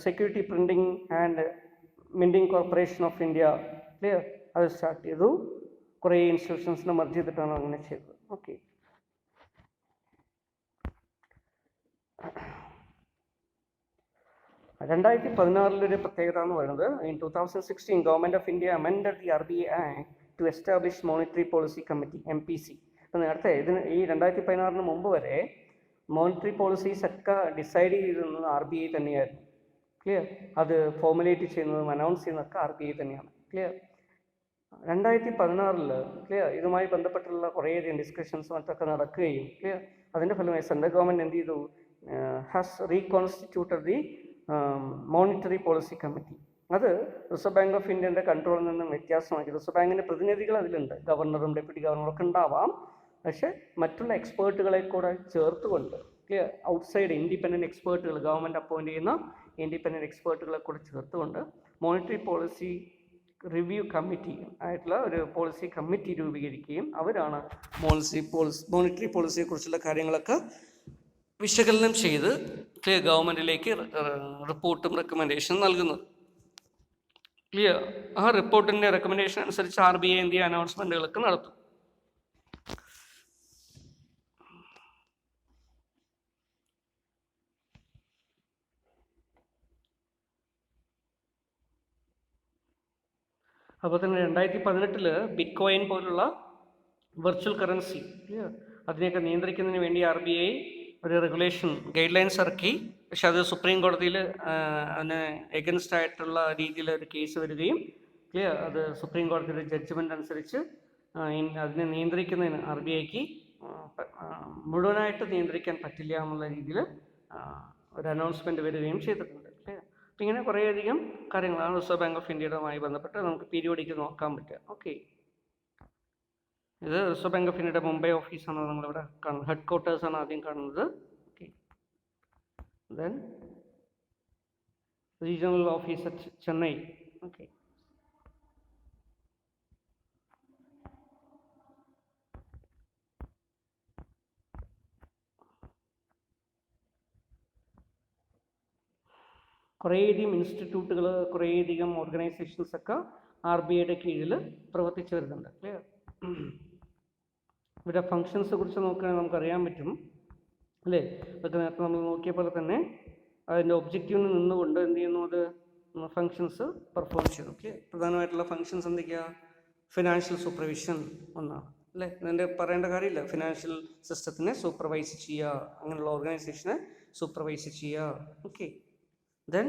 Speaker 1: security printing and minting corporation of India, clear, അത് സ്റ്റാർട്ട് ചെയ്തു. കുറേ ഇൻസ്റ്റിറ്റ്യൂഷൻസിനെ മർജ് ചെയ്തിട്ടാണ് അങ്ങനെ ചെയ്തത്. ഓക്കെ. 2016 പ്രത്യേകത എന്ന് പറയുന്നത്, in 2016 government of India amended the RBI act two establish monetary policy committee MPC. അപ്പോൾ നേരത്തെ ഈ 2016 മുമ്പ് വരെ മോണിറ്ററി പോളിസീസ് ഒക്കെ ഡിസൈഡ് ചെയ്തിരുന്നത് RBI തന്നെയായിരുന്നു. ക്ലിയർ. അത് ഫോർമുലേറ്റ് ചെയ്യുന്നതും അനൗൺസ് ചെയ്യുന്നതൊക്കെ RBI തന്നെയാണ്. ക്ലിയർ. 2016 ക്ലിയർ ഇതുമായി ബന്ധപ്പെട്ടുള്ള കുറേയധികം ഡിസ്കഷൻസ് മറ്റൊക്കെ നടക്കുകയും, ക്ലിയർ, അതിൻ്റെ ഫലമായി സെൻട്രൽ ഗവൺമെൻറ് എന്ത് ചെയ്തു, has reconstituted the monetary policy committee. അത് റിസർവ് ബാങ്ക് ഓഫ് ഇന്ത്യൻ്റെ കൺട്രോളിൽ നിന്നും വ്യത്യാസമാക്കി. റിസർവ് ബാങ്കിൻ്റെ പ്രതിനിധികൾ അതിലുണ്ട്, ഗവർണറും ഡെപ്യൂട്ടി ഗവർണറൊക്കെ ഉണ്ടാവാം. പക്ഷേ മറ്റുള്ള എക്സ്പേർട്ടുകളെ കൂടെ ചേർത്തുകൊണ്ട്, ക്ലിയർ, ഔട്ട്സൈഡ് ഇൻഡിപെൻഡൻറ്റ് എക്സ്പേർട്ടുകൾ, ഗവൺമെൻറ് അപ്പോയിൻ്റ് ചെയ്യുന്ന ഇൻഡിപെൻഡൻറ്റ് എക്സ്പേർട്ടുകളെ കൂടെ ചേർത്തുകൊണ്ട് മോണിറ്ററി പോളിസി റിവ്യൂ കമ്മിറ്റി ആയിട്ടുള്ള ഒരു പോളിസി കമ്മിറ്റി രൂപീകരിക്കുകയും അവരാണ് മോണിറ്ററി പോളിസിയെക്കുറിച്ചുള്ള കാര്യങ്ങളൊക്കെ വിശകലനം ചെയ്ത് ക്ലിയർ ഗവൺമെൻറ്റിലേക്ക് റിപ്പോർട്ടും റെക്കമെൻഡേഷനും നൽകുന്നത്. ക്ലിയർ. ആ റിപ്പോർട്ടിൻ്റെ റെക്കമെൻഡേഷൻ അനുസരിച്ച് RBI എന്ത് ചെയ്യുക, അനൗൺസ്മെൻറ്റുകളൊക്കെ നടത്തും. അപ്പോൾ തന്നെ 2018 ബിറ്റ് കോയിൻ പോലുള്ള വെർച്വൽ കറൻസി, അതിനെയൊക്കെ നിയന്ത്രിക്കുന്നതിന് വേണ്ടി RBI ഒരു റെഗുലേഷൻ ഗൈഡ് ലൈൻസ് ഇറക്കി. പക്ഷെ അത് സുപ്രീം കോടതിയിൽ അതിന് എഗൻസ്റ്റ് ആയിട്ടുള്ള രീതിയിൽ ഒരു കേസ് വരികയും, ക്ലിയർ, അത് സുപ്രീം കോടതിയുടെ ജഡ്ജ്മെൻ്റ് അനുസരിച്ച് അതിനെ നിയന്ത്രിക്കുന്നതിന് RBIക്ക് മുഴുവനായിട്ട് നിയന്ത്രിക്കാൻ പറ്റില്ല എന്നുള്ള രീതിയിൽ ഒരു അനൗൺസ്മെൻറ്റ് വരികയും ചെയ്തിട്ടുണ്ട്. ക്ലിയർ. അപ്പം ഇങ്ങനെ കുറേയധികം കാര്യങ്ങളാണ് റിസർവ് ബാങ്ക് ഓഫ് ഇന്ത്യയുമായി ബന്ധപ്പെട്ട് നമുക്ക് പീരിയോഡിക്ക് നോക്കാൻ പറ്റുക. ഓക്കെ. ഇത് റിസർവ് ബാങ്ക് ഓഫ് ഇന്ത്യയുടെ മുംബൈ ഓഫീസാണ് നമ്മളിവിടെ കാണുന്നത്, ഹെഡ് ക്വാർട്ടേഴ്സാണ് ആദ്യം കാണുന്നത്. Okay. Then regional office at Chennai. Okay. കുറേയധികം ഇൻസ്റ്റിറ്റ്യൂട്ടുകൾ, കുറേയധികം ഓർഗനൈസേഷൻസ് ഒക്കെ RBIയുടെ കീഴിൽ പ്രവർത്തിച്ചു വരുന്നുണ്ട്. ക്ലിയർ. ഇവരുടെ ഫങ്ഷൻസിനെ കുറിച്ച് നോക്കുകയാണെങ്കിൽ നമുക്കറിയാൻ പറ്റും അല്ലേ? അതൊക്കെ നേരത്തെ നമ്മൾ നോക്കിയ പോലെ തന്നെ അതിൻ്റെ ഒബ്ജക്റ്റീവിന് നിന്നുകൊണ്ട് എന്ത് ചെയ്യുന്നു, അത് ഫങ്ഷൻസ് പെർഫോം ചെയ്യുന്നു. ഓക്കെ. പ്രധാനമായിട്ടുള്ള ഫങ്ഷൻസ് എന്തൊക്കെയാണ്? ഫിനാൻഷ്യൽ സൂപ്പർവിഷൻ ഒന്നാണ് അല്ലേ? ഇതിൻ്റെ പറയേണ്ട കാര്യമില്ല. ഫിനാൻഷ്യൽ സിസ്റ്റത്തിനെ സൂപ്പർവൈസ് ചെയ്യുക, അങ്ങനെയുള്ള ഓർഗനൈസേഷനെ സൂപ്പർവൈസ് ചെയ്യുക. Okay. Then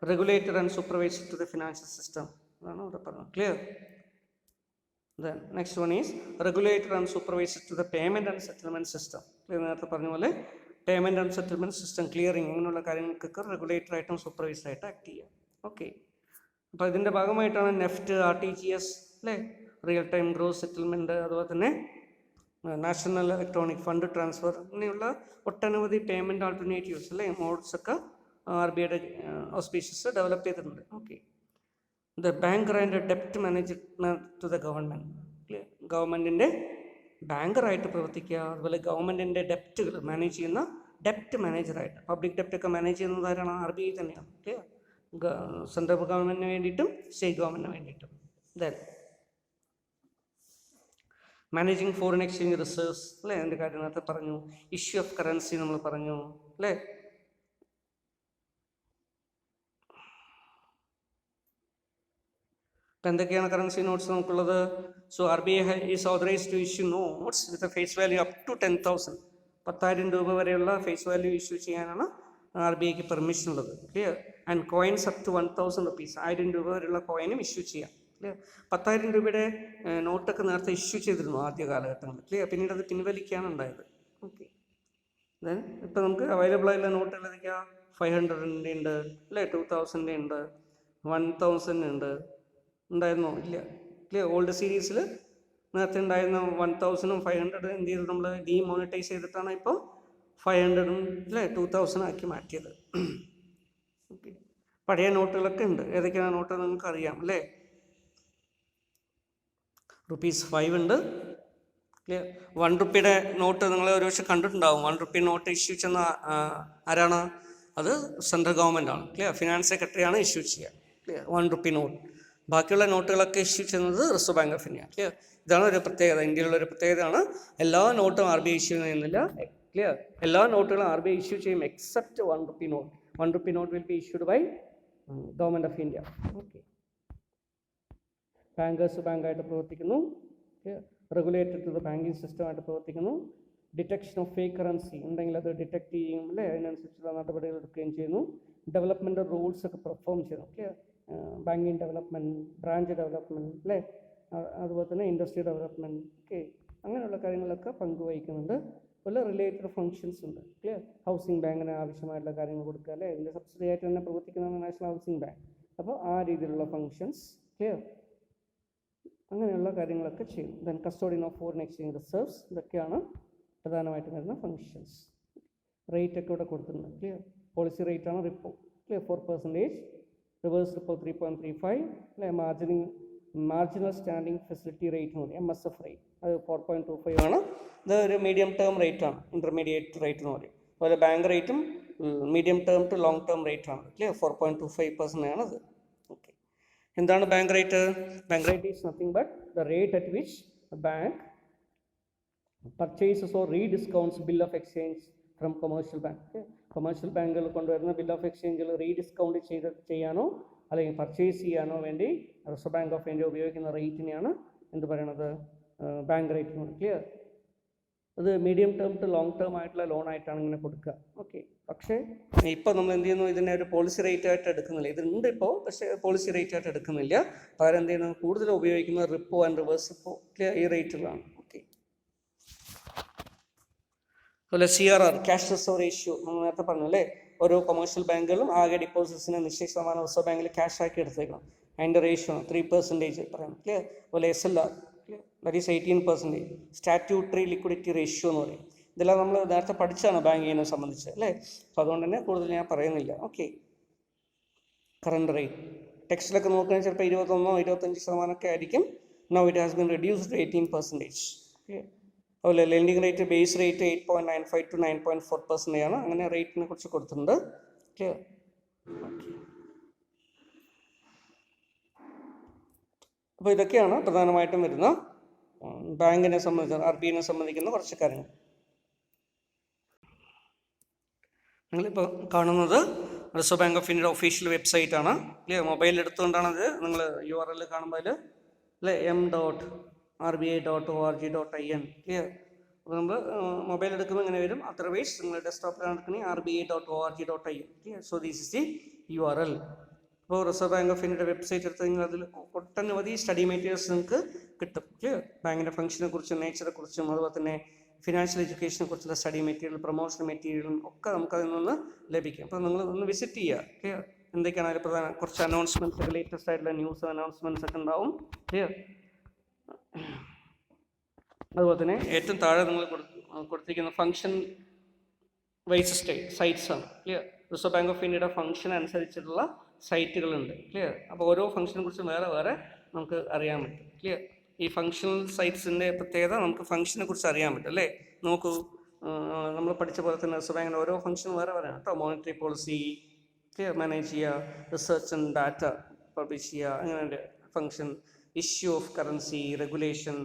Speaker 1: regulator and supervisor to the financial system, അതാണ് ഇവിടെ പറഞ്ഞത്. Clear. Then next one is regulator and supervisor to the payment and settlement system. നേരത്തെ പറഞ്ഞ പോലെ payment and settlement system, clearing, അങ്ങനെയുള്ള കാര്യങ്ങൾക്കൊക്കെ റെഗുലേറ്റർ ആയിട്ടും സൂപ്പർവൈസർ ആയിട്ട് ആക്ട് ചെയ്യുക. ഓക്കെ. അപ്പോൾ ഇതിൻ്റെ ഭാഗമായിട്ടാണ് നെഫ്റ്റ്, RTGS അല്ലേ, റിയൽ ടൈം ഗ്രോസ് സെറ്റിൽമെൻറ്റ്, അതുപോലെ തന്നെ നാഷണൽ ഇലക്ട്രോണിക് ഫണ്ട് ട്രാൻസ്ഫർ, അങ്ങനെയുള്ള ഒട്ടനവധി പേയ്മെൻറ്റ് ആൾട്ടർനേറ്റീവ്സ് അല്ലേ, മോഡ്സ് ഒക്കെ RBIയുടെ ഓസ്പീഷ്യസ് ഡെവലപ്പ് ചെയ്തിട്ടുണ്ട്. ഓക്കെ. ദ ബാങ്കർ ആൻഡ് ഡെപ്റ്റ് മാനേജ്മെൻറ്റ് ടു ദ ഗവൺമെൻറ്, ഗവൺമെൻറ്റിൻ്റെ ബാങ്കറായിട്ട് പ്രവർത്തിക്കുക, അതുപോലെ ഗവൺമെൻറ്റിൻ്റെ ഡെപ്റ്റുകൾ മാനേജ് ചെയ്യുന്ന ഡെപ്റ്റ് മാനേജറായിട്ട്. പബ്ലിക് ഡെപ്റ്റ് ഒക്കെ മാനേജ് ചെയ്യുന്നത് ആരാണ്? RBI തന്നെയാണ്. ഓക്കെ. സെൻട്രൽ ഗവൺമെൻറ്റിന് വേണ്ടിയിട്ടും സ്റ്റേറ്റ് ഗവൺമെൻറ്റിന് വേണ്ടിയിട്ടും. Then managing foreign exchange reserves അല്ലേ, അതിൻ്റെ കാര്യം നേരത്തെ പറഞ്ഞു. ഇഷ്യൂ ഓഫ് കറൻസി നമ്മൾ പറഞ്ഞു അല്ലേ. ഇപ്പം എന്തൊക്കെയാണ് കറൻസി നോട്ട്സ് നമുക്കുള്ളത്? So RBI is authorised to issue notes with face value up to 10,000. 10,000 രൂപ വരെയുള്ള ഫേസ് വാല്യൂ ഇഷ്യൂ ചെയ്യാനാണ് RBIക്ക് പെർമിഷൻ ഉള്ളത്. Clear. And coins up to 1,000 rupees, 1000 രൂപ വരെയുള്ള കോയിനും ഇഷ്യൂ ചെയ്യാം. ക്ലിയർ. 10,000 രൂപയുടെ നോട്ടൊക്കെ നേരത്തെ ഇഷ്യൂ ചെയ്തിരുന്നു ആദ്യ കാലഘട്ടങ്ങളിൽ. ക്ലിയർ. പിന്നീട് അത് പിൻവലിക്കുകയാണ് ഉണ്ടായത്. ഓക്കെ. ദെൻ ഇപ്പോൾ നമുക്ക് അവൈലബിൾ ആയിട്ടുള്ള നോട്ടുകൾ ഏതൊക്കെയാണ്? 500 ഉണ്ട് അല്ലേ, 2000 ഉണ്ട്, 1000 ഉണ്ട്. ഉണ്ടായിരുന്നോ? ഇല്ല. ഇല്ലേ, ഓൾഡ് സീരീസിൽ നേരത്തെ ഉണ്ടായിരുന്ന 1000ഉം 500 എന്ത് ചെയ്ത് നമ്മൾ ഡീമോണിറ്റൈസ് ചെയ്തിട്ടാണ് ഇപ്പോൾ 500ഉം അല്ലേ 2000 ആക്കി മാറ്റിയത്. ഓക്കെ, പഴയ നോട്ടുകളൊക്കെ ഉണ്ട്. ഏതൊക്കെയാണ് നോട്ട് നിങ്ങൾക്ക് അറിയാം അല്ലേ? ₹5 ഉണ്ട്. ക്ലിയർ. 1 രൂപയുടെ നോട്ട് നിങ്ങൾ ഒരു പക്ഷേ കണ്ടിട്ടുണ്ടാവും. 1 രൂപ നോട്ട് ഇഷ്യൂ ചെയ്യുന്ന ആരാണ്? അത് സെൻട്രൽ ഗവൺമെൻറ് ആണ്. ക്ലിയർ. ഫിനാൻസ് സെക്രട്ടറിയാണ് ഇഷ്യൂ ചെയ്യുക. ക്ലിയർ. 1 രൂപ നോട്ട്. ബാക്കിയുള്ള നോട്ടുകളൊക്കെ ഇഷ്യൂ ചെയ്യുന്നത് reserve bank of India. Clear. ഇതാണ് ഒരു പ്രത്യേകത. ഇന്ത്യയിലുള്ള ഒരു പ്രത്യേകതയാണ്. എല്ലാ നോട്ടും RBI ഇഷ്യൂ ചെയ്യുന്നില്ല. ക്ലിയർ. എല്ലാ നോട്ടുകളും RBI ഇഷ്യൂ ചെയ്യും എക്സെപ്റ്റ് 1 രൂപ നോട്ട്. 1 രൂപ note will be issued by government of India. Okay. Bankers ബാങ്കായിട്ട് പ്രവർത്തിക്കുന്നു. റെഗുലേറ്റഡ് ടു ദ ബാങ്കിങ് സിസ്റ്റമായിട്ട് പ്രവർത്തിക്കുന്നു. ഡിറ്റക്ഷൻ ഓഫ് ഫേക്ക് കറൻസി ഉണ്ടെങ്കിൽ അത് ഡിറ്റക്ട് ചെയ്യും അല്ലേ, അതിനനുസരിച്ചുള്ള നടപടികൾ എടുക്കുകയും ചെയ്യുന്നു. ഡെവലപ്മെൻറ്റ് റൂൾസ് ഒക്കെ പെർഫോം ചെയ്യുന്നു. Okay, banking development, branch development അല്ലേ, അതുപോലെ തന്നെ ഇൻഡസ്ട്രി ഡെവലപ്മെൻറ്റ്. ഓക്കെ, അങ്ങനെയുള്ള കാര്യങ്ങളൊക്കെ പങ്കുവഹിക്കുന്നുണ്ട്. അതുപോലെ റിലേറ്റഡ് ഫങ്ഷൻസ് ഉണ്ട്. ക്ലിയർ. ഹൗസിംഗ് ബാങ്കിന് ആവശ്യമായിട്ടുള്ള കാര്യങ്ങൾ കൊടുക്കുക അല്ലേ, ഇതിൻ്റെ സബ്സിഡി ആയിട്ട് തന്നെ പ്രവർത്തിക്കുന്നതാണ് നാഷണൽ ഹൗസിംഗ് ബാങ്ക്. അപ്പോൾ ആ രീതിയിലുള്ള ഫങ്ഷൻസ്. ക്ലിയർ. അങ്ങനെയുള്ള കാര്യങ്ങളൊക്കെ ചെയ്യും. Then custodian of foreign exchange reserves, ഇതൊക്കെയാണ് പ്രധാനമായിട്ടും വരുന്ന ഫങ്ഷൻസ്. റേറ്റ് ഒക്കെ ഇവിടെ കൊടുത്തിട്ടുണ്ട്. ക്ലിയർ. പോളിസി റേറ്റ് ആണ് റിപ്പോ. ക്ലിയർ. 4%. റിവേഴ്സ് റിപ്പോ 3.35 അല്ലേ. മാർജിനൽ സ്റ്റാൻഡിങ് ഫെസിലിറ്റി റേറ്റ് എന്ന് പറയും, MSF റേറ്റ്, അത് 4.25 ആണ്. ഇത് ഒരു മീഡിയം ടേം റേറ്റ് ആണ്, ഇൻ്റർമീഡിയറ്റ് റേറ്റ് എന്ന് പറയും. അതുപോലെ ബാങ്ക് റേറ്റും medium term to long term rate ആണ്. ക്ലിയർ. 4.25% ആണത്. ഓക്കെ, എന്താണ് bank rate? Bank rate is nothing but the rate at which bank purchases or rediscounts bill of exchange from commercial bank. Commercial ബാങ്കുകൾ കൊണ്ടുവരുന്ന bill of എക്സ്ചേഞ്ചിൽ rediscount ചെയ്യാനോ അല്ലെങ്കിൽ purchase ചെയ്യാനോ വേണ്ടി റിസർവ് ബാങ്ക് ഓഫ് ഇന്ത്യ ഉപയോഗിക്കുന്ന റേറ്റിനെയാണ് എന്ത് പറയണത്? ബാങ്ക് റേറ്റ് എന്ന് പറയും. ക്ലിയർ. അത് medium term to long term ആയിട്ടുള്ള ലോൺ ആയിട്ടാണ് ഇങ്ങനെ കൊടുക്കുക. ഓക്കെ, പക്ഷേ ഇപ്പോൾ നമ്മൾ എന്ത് ചെയ്യുന്നു? ഇതിനെ ഒരു പോളിസി റേറ്റ് ആയിട്ട് എടുക്കുന്നില്ല. ഇതുണ്ട് ഇപ്പോൾ, പക്ഷേ പോളിസി റേറ്റ് ആയിട്ട് എടുക്കുന്നില്ല. പകരം എന്ത് ചെയ്യുന്നു? കൂടുതൽ ഉപയോഗിക്കുന്നത് റിപ്പോ ആൻഡ് റിവേഴ്സ് റിപ്പോ ഈ റേറ്റുകളാണ്. ഓക്കെ, അതുപോലെ CRR, ക്യാഷ് റിസർവ് റേഷ്യോ, നമ്മൾ നേരത്തെ പറഞ്ഞു അല്ലേ, ഓരോ കൊമേഴ്ഷ്യൽ ബാങ്കുകളും ആകെ ഡിപ്പോസിറ്റ്സിന് നിശ്ചിത ശതമാനം റിസർവ് ബാങ്കിൽ ക്യാഷ് ആക്കി എടുത്തേക്കണം. അതിൻ്റെ റേഷ്യോ 3% പറയാം. ക്ലിയർ. അതുപോലെ SLR, that is 18%. Statutory liquidity ratio എന്ന് പറയും. ഇതെല്ലാം നമ്മൾ നേരത്തെ പഠിച്ചാണ് ബാങ്കിങ്ങിനെ സംബന്ധിച്ച് അല്ലേ. അപ്പോൾ അതുകൊണ്ട് തന്നെ കൂടുതൽ ഞാൻ പറയുന്നില്ല. ഓക്കെ, കറണ്ട് റേറ്റ് ടെക്സ്റ്റിലൊക്കെ നോക്കുകയാണെങ്കിൽ ചിലപ്പോൾ 21-25% ആയിരിക്കും. Now it has been reduced 18%. അതുപോലെ lending rate base rate 8.95 to 9.4% ആണ്. അങ്ങനെ റേറ്റിനെ കുറിച്ച് കൊടുത്തിട്ടുണ്ട്. ക്ലിയർ. അപ്പോൾ ഇതൊക്കെയാണ് പ്രധാനമായിട്ടും വരുന്ന ബാങ്കിനെ സംബന്ധിച്ച് RBIനെ സംബന്ധിക്കുന്ന കുറച്ച് കാര്യങ്ങൾ. നിങ്ങളിപ്പോൾ കാണുന്നത് റിസർവ് ബാങ്ക് ഓഫ് ഇന്ത്യയുടെ ഒഫീഷ്യൽ വെബ്സൈറ്റ് ആണ്. ക്ലിയർ. മൊബൈൽ എടുത്തുകൊണ്ടാണത്. നിങ്ങൾ URL കാണുമ്പോൾ അല്ലേ m.rbi.org.in. ക്ലിയർ. അപ്പോൾ നമ്മൾ മൊബൈൽ എടുക്കുമ്പോൾ ഇങ്ങനെ വരും. അതർവൈസ് നിങ്ങൾ ഡെസ്ക്ടോപ്പിലാണ് എടുക്കണമെങ്കിൽ rbi.org.in. Clear. So this is the URL. അപ്പോൾ റിസർവ് ബാങ്ക് ഓഫ് ഇന്ത്യയുടെ വെബ്സൈറ്റ് എടുത്ത് നിങ്ങൾ അതിൽ ഒട്ടനവധി സ്റ്റഡി മെറ്റീരിയൽസ് നിങ്ങൾക്ക് കിട്ടും. ക്ലിയർ. ബാങ്കിൻ്റെ ഫംഗ്ഷനെ കുറിച്ചും നേച്ചറെ കുറിച്ചും അതുപോലെ തന്നെ ഫിനാൻഷ്യൽ എഡ്യൂക്കേഷനെ കുറിച്ചുള്ള സ്റ്റഡി മെറ്റീരിയൽ, പ്രൊമോഷൻ മെറ്റീരിയലും ഒക്കെ നമുക്ക് അതിൽ നിന്ന് ലഭിക്കും. അപ്പോൾ നിങ്ങൾ ഒന്ന് വിസിറ്റ് ചെയ്യുക. ക്ലിയർ. എന്തൊക്കെയാണ് അതിൽ പ്രധാന കുറച്ച് അനൗൺസ്മെൻറ്റ്സ്, ലേറ്റസ്റ്റ് ആയിട്ടുള്ള ന്യൂസ് അനൗൺസ്മെൻറ്റ്സ് ഒക്കെ ഉണ്ടാവും. ക്ലിയർ. അതുപോലെ തന്നെ ഏറ്റവും താഴെ നിങ്ങൾ കൊടുത്തിരിക്കുന്ന ഫംഗ്ഷൻ വൈസ് സൈറ്റ്സ് ആണ്. ക്ലിയർ. റിസർവ് ബാങ്ക് ഓഫ് ഇന്ത്യയുടെ ഫംഗ്ഷൻ അനുസരിച്ചിട്ടുള്ള സൈറ്റുകളുണ്ട്. ക്ലിയർ. അപ്പോൾ ഓരോ ഫംഗ്ഷനെ കുറിച്ച് വേറെ വേറെ നമുക്ക് അറിയാൻ പറ്റും. ക്ലിയർ. ഈ ഫംഗ്ഷണൽ സൈറ്റ്സിൻ്റെ പ്രത്യേകത നമുക്ക് ഫംഗ്ഷനെ കുറിച്ച് അറിയാൻ പറ്റും അല്ലേ. നോക്കൂ, നമ്മൾ പഠിച്ച പോലെ തന്നെ റിസർവ് ബാങ്കിൻ്റെ ഓരോ ഫംഗ്ഷൻ വേറെ വേറെ കേട്ടോ. മോണിറ്ററി പോളിസി ക്ലിയർ മാനേജ് ചെയ്യുക, റിസർച്ച് ആൻഡ് ഡാറ്റ പബ്ലിഷ് ചെയ്യുക, അങ്ങനെ function, issue of currency, regulation,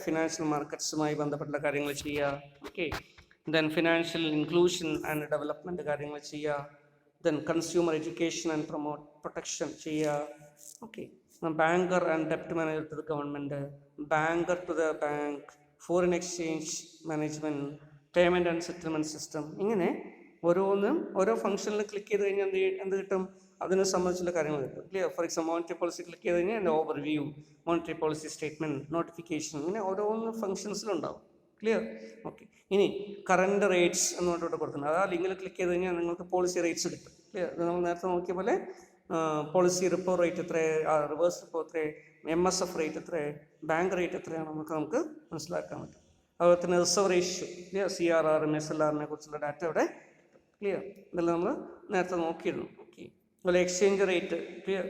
Speaker 1: financial മാർക്കറ്റ്സുമായി ബന്ധപ്പെട്ട കാര്യങ്ങൾ ചെയ്യുക. Okay, then financial inclusion and development കാര്യങ്ങൾ ചെയ്യുക. Then consumer education and protection ചെയ്യുക. ഓക്കെ, ബാങ്കർ ആൻഡ് ഡെപ്റ്റ് manager to the government, banker to the bank, foreign exchange management, payment and settlement system. ഇങ്ങനെ ഓരോന്നും ഓരോ ഫംഗ്ഷനിൽ ക്ലിക്ക് ചെയ്ത് കഴിഞ്ഞാൽ എന്ത് കിട്ടും? അതിനെ സംബന്ധിച്ചുള്ള കാര്യങ്ങൾ കിട്ടും. Clear. For example monetary policy click ചെയ്ത് കഴിഞ്ഞാൽ എൻ്റെ overview, monetary policy statement, notification, ഇങ്ങനെ ഓരോന്ന് ഫംഗ്ഷൻസിലുണ്ടാവും. ക്ലിയർ? ഓക്കെ. ഇനി കറണ്ട് റേറ്റ്സ് എന്ന് പറഞ്ഞിട്ട് കൊടുക്കുന്നത്, ആ ലിങ്കിൽ ക്ലിക്ക് ചെയ്ത് കഴിഞ്ഞാൽ നിങ്ങൾക്ക് പോളിസി റേറ്റ്സ് കിട്ടും. ക്ലിയർ? ഇത് നമ്മൾ നേരത്തെ നോക്കിയ പോലെ പോളിസി റിപ്പോ റേറ്റ് എത്ര, റിവേഴ്സ് റിപ്പോ എത്ര, MSF റേറ്റ് എത്ര, ബാങ്ക് റേറ്റ് എത്രയാണ് നമുക്ക് മനസ്സിലാക്കാൻ പറ്റും. അതുപോലെ തന്നെ റിസർവ് റേഷ്യോ, ക്ലിയർ? CRR, SLRനെ കുറിച്ചുള്ള ഡാറ്റ ഇവിടെ ക്ലിയർ? ഇതെല്ലാം നമ്മൾ നേരത്തെ നോക്കിയിരുന്നു. ഓക്കെ. അതുപോലെ exchange rate, clear?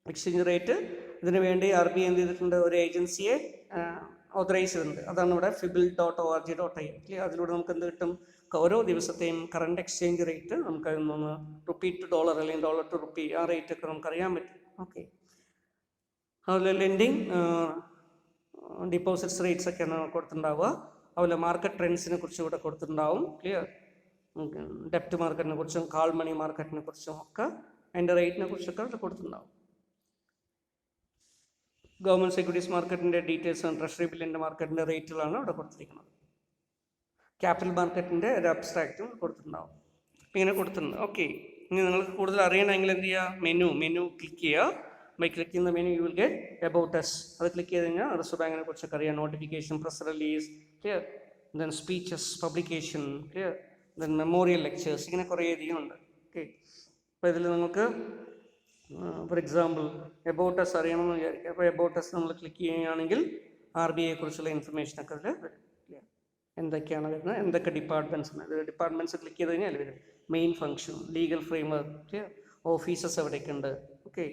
Speaker 1: Exchange rate ഇതിനു വേണ്ടി RBI എന്ത് ചെയ്തിട്ടുണ്ട്, ഒരു ഏജൻസിയെ ഓതറൈസ് ചെയ്തിട്ടുണ്ട്. അതാണ് ഇവിടെ fibl.org.in. അതിലൂടെ നമുക്ക് എന്ത് കിട്ടും, ഓരോ ദിവസത്തെയും കറണ്ട് എക്സ്ചേഞ്ച് റേറ്റ് നമുക്ക് അതിൽ റുപ്പി ടു ഡോളർ അല്ലെങ്കിൽ ഡോളർ ടു റുപ്പി, ആ റേറ്റ് ഒക്കെ നമുക്ക് അറിയാൻ പറ്റും. ഓക്കെ. അതുപോലെ ലെൻഡിങ് ഡിപ്പോസിറ്റ്സ് റേറ്റ്സ് ഒക്കെയാണ് കൊടുത്തിട്ടുണ്ടാവുക. അതുപോലെ മാർക്കറ്റ് ട്രെൻഡ്സിനെ കുറിച്ച് ഇവിടെ കൊടുത്തിട്ടുണ്ടാവും. ക്ലിയർ? ഡെപ്റ്റ് മാർക്കറ്റിനെ കുറിച്ചും കാൾ മണി മാർക്കറ്റിനെ കുറിച്ചും ഒക്കെ അതിൻ്റെ റേറ്റിനെ കുറിച്ചൊക്കെ ഇവിടെ കൊടുത്തിട്ടുണ്ടാവും. ഗവൺമെൻറ് സെക്യൂരിറ്റീസ് മാർക്കറ്റിൻ്റെ ഡീറ്റെയിൽസ്, ട്രഷറി ബില്ലിൻ്റെ മാർക്കറ്റിൻ്റെ റേറ്റുകളാണ് ഇവിടെ കൊടുത്തിരിക്കുന്നത്. ക്യാപിറ്റൽ മാർക്കറ്റിൻ്റെ ഒരു അബ്സ്ട്രാക്റ്റും കൊടുത്തിട്ടുണ്ടാവും. ഇങ്ങനെ കൊടുത്തിട്ടുണ്ട്. ഓക്കെ. ഇനി നിങ്ങൾക്ക് കൂടുതൽ അറിയണമെങ്കിൽ എന്ത് ചെയ്യുക, മെനു ക്ലിക്ക് ചെയ്യുക. ബൈ ക്ലിക്ക് ചെയ്യുന്ന menu you will get about us. അത് ക്ലിക്ക് ചെയ്ത് കഴിഞ്ഞാൽ റിസർവ് ബാങ്കിനെ കുറിച്ചൊക്കെ അറിയാം. Notification, press release, clear? Then speeches, publication, clear? Then memorial lectures, ഇങ്ങനെ കുറേ അധികം ഉണ്ട്. ഓക്കെ. അപ്പോൾ ഇതിൽ നമുക്ക് ഫോർ എക്സാമ്പിൾ എബൌട്ട് അസ് അറിയണമെന്ന് വിചാരിക്കുക. അപ്പോൾ എബൌട്ട് അസ് നമ്മൾ ക്ലിക്ക് ചെയ്യുകയാണെങ്കിൽ RBI കുറിച്ചുള്ള ഇൻഫർമേഷനൊക്കെ അതിൽ വരും. എന്തൊക്കെയാണ് വരുന്നത്, എന്തൊക്കെ ഡിപ്പാർട്ട്മെൻറ്റ്സ് ഉണ്ട്. ഡിപ്പാർട്ട്മെൻറ്റ്സ് ക്ലിക്ക് ചെയ്ത് കഴിഞ്ഞാൽ വരും. Main function, legal framework, offices എവിടെയൊക്കെ ഉണ്ട്, ഓക്കെ,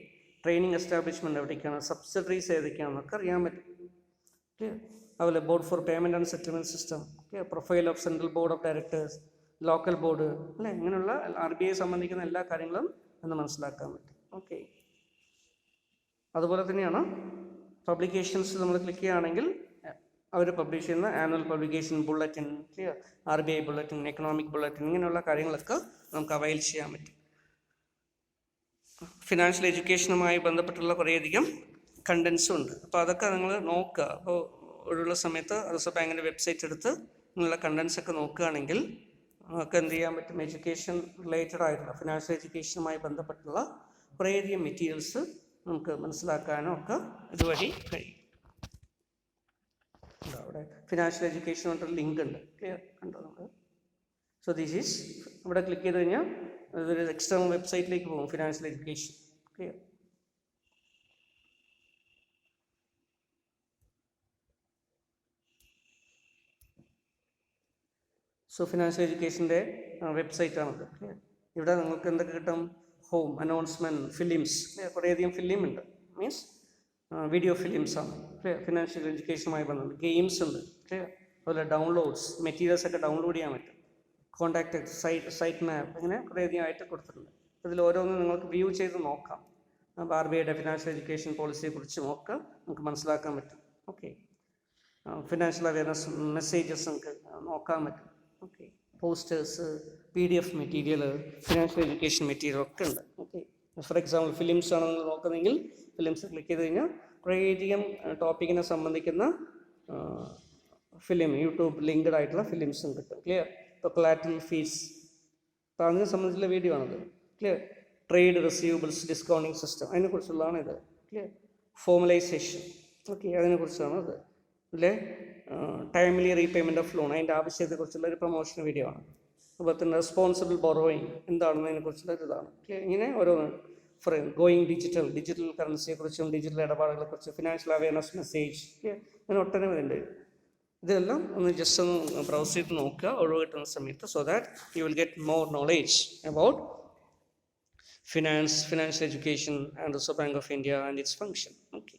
Speaker 1: ട്രെയിനിങ് എസ്റ്റാബ്ലിഷ്മെൻറ്റ് എവിടേക്കാണ്, സബ്സിഡറീസ് ഏതൊക്കെയാണെന്നൊക്കെ അറിയാൻ പറ്റും. ക്ലിയർ? അതുപോലെ board for payment and settlement system, clear? Profile of central board of directors, local board, അല്ലേ? ഇങ്ങനെയുള്ള RBI സംബന്ധിക്കുന്ന എല്ലാ കാര്യങ്ങളും എന്ന് മനസ്സിലാക്കാൻ പറ്റും. ഓക്കെ. അതുപോലെ തന്നെയാണ് പബ്ലിക്കേഷൻസ് നമ്മൾ ക്ലിക്ക് ചെയ്യുകയാണെങ്കിൽ അവർ പബ്ലിഷ് ചെയ്യുന്ന annual publication, bulletin, clear? RBI bulletin, economic bulletin, ഇങ്ങനെയുള്ള കാര്യങ്ങളൊക്കെ നമുക്ക് അവൈൽ ചെയ്യാൻ പറ്റും. ഫിനാൻഷ്യൽ എഡ്യൂക്കേഷനുമായി ബന്ധപ്പെട്ടുള്ള കുറേയധികം കണ്ടൻസും ഉണ്ട്. അപ്പോൾ അതൊക്കെ നിങ്ങൾ നോക്കുക. അപ്പോൾ ഒഴിവുള്ള സമയത്ത് റിസർവ് ബാങ്കിൻ്റെ വെബ്സൈറ്റ് എടുത്ത് നിങ്ങളുടെ കണ്ടൻസ് ഒക്കെ നോക്കുകയാണെങ്കിൽ നമുക്ക് എന്ത് ചെയ്യാൻ പറ്റും, എഡ്യൂക്കേഷൻ റിലേറ്റഡ് ആയിട്ടുള്ള ഫിനാൻഷ്യൽ എഡ്യൂക്കേഷനുമായി ബന്ധപ്പെട്ടുള്ള കുറേയധികം മെറ്റീരിയൽസ് നമുക്ക് മനസ്സിലാക്കാനും ഒക്കെ ഇതുവഴി കഴിയും. അവിടെ ഫിനാൻഷ്യൽ എഡ്യൂക്കേഷൻ കൊണ്ടൊരു ലിങ്ക് ഉണ്ട്. ക്ലിയർ? കണ്ടോ നമ്മൾ? സോ ദിസ് ഈസ്, ഇവിടെ ക്ലിക്ക് ചെയ്ത് കഴിഞ്ഞാൽ അതൊരു എക്സ്റ്റേണൽ വെബ്സൈറ്റിലേക്ക് പോകും, financial education. Clear? So financial എഡ്യൂക്കേഷൻ്റെ വെബ്സൈറ്റാണത്. ക്ലിയർ? ഇവിടെ നിങ്ങൾക്ക് എന്തൊക്കെ കിട്ടും, ഹോം, അനൗൺസ്മെൻറ്റ്, ഫിലിംസ്, കുറേയധികം ഫിലിം ഉണ്ട്, മീൻസ് വീഡിയോ ഫിലിംസാണ്. ക്ലിയർ? ഫിനാൻഷ്യൽ എഡ്യൂക്കേഷനുമായി ബന്ധപ്പെട്ട് ഗെയിംസ് ഉണ്ട്. ക്ലിയർ? അതുപോലെ ഡൗൺലോഡ്സ്, മെറ്റീരിയൽസ് ഒക്കെ ഡൗൺലോഡ് ചെയ്യാൻ പറ്റും. കോൺടാക്ട് സൈറ്റ് മാപ്പ്, ഇങ്ങനെ കുറേയധികം ആയിട്ട് കൊടുത്തിട്ടുണ്ട്. ഇതിൽ ഓരോന്നും നിങ്ങൾക്ക് വ്യൂ ചെയ്ത് നോക്കാം. RBIയുടെ ഫിനാൻഷ്യൽ എഡ്യൂക്കേഷൻ പോളിസിയെക്കുറിച്ചും ഒക്കെ നമുക്ക് മനസ്സിലാക്കാൻ പറ്റും. ഓക്കെ. ഫിനാൻഷ്യൽ അവയർനെസ് മെസ്സേജസ് നമുക്ക് നോക്കാൻ പറ്റും. Okay. Posters, PDF material, financial education material ഒക്കെ ഉണ്ട്. ഓക്കെ. ഫോർ എക്സാമ്പിൾ ഫിലിംസ് ആണ് നിങ്ങൾ നോക്കുന്നതെങ്കിൽ ഫിലിംസ് ക്ലിക്ക് ചെയ്ത് കഴിഞ്ഞാൽ കുറേയധികം ടോപ്പിക്കിനെ സംബന്ധിക്കുന്ന ഫിലിം, യൂട്യൂബ് ലിങ്ക്ഡ് ആയിട്ടുള്ള ഫിലിംസും കിട്ടും. ക്ലിയർ? ഇപ്പോൾ കൊളാറ്ററൽ ഫീസ്, അപ്പോൾ അതിനെ സംബന്ധിച്ചുള്ള വീഡിയോ ആണത്. Clear? Trade receivables discounting system, അതിനെക്കുറിച്ചുള്ളതാണ് ഇത്. ക്ലിയർ? ഫോർമലൈസേഷൻ, ഓക്കെ, അതിനെക്കുറിച്ചാണ് ഇത്. അല്ലേ? ടൈംലി റീപേയ്മെൻറ്റ് ഓഫ് ലോൺ, അതിൻ്റെ ആവശ്യത്തെക്കുറിച്ചുള്ള ഒരു പ്രൊമോഷൻ വീഡിയോ ആണ്. അതുപോലെ തന്നെ റെസ്പോൺസിബിൾ ബോറോയിങ് എന്താണെന്ന് അതിനെക്കുറിച്ചുള്ള ഒരു ഇതാണ്. ഇങ്ങനെ ഓരോന്ന് ഗോയിങ് ഡിജിറ്റൽ കറൻസിയെക്കുറിച്ചും ഡിജിറ്റൽ ഇടപാടുകളെക്കുറിച്ചും, ഫിനാൻഷ്യൽ അവയർനെസ് മെസ്സേജ്, അങ്ങനെ ഒട്ടനവധി ഉണ്ട്. ഇതെല്ലാം ഒന്ന് ജസ്റ്റ് ഒന്ന് ബ്രൗസ് ചെയ്ത് നോക്കുക ഒഴിവ് കിട്ടുന്ന സമയത്ത്, so that you will get more knowledge about financial education and Reserve bank of India and it's function. Okay.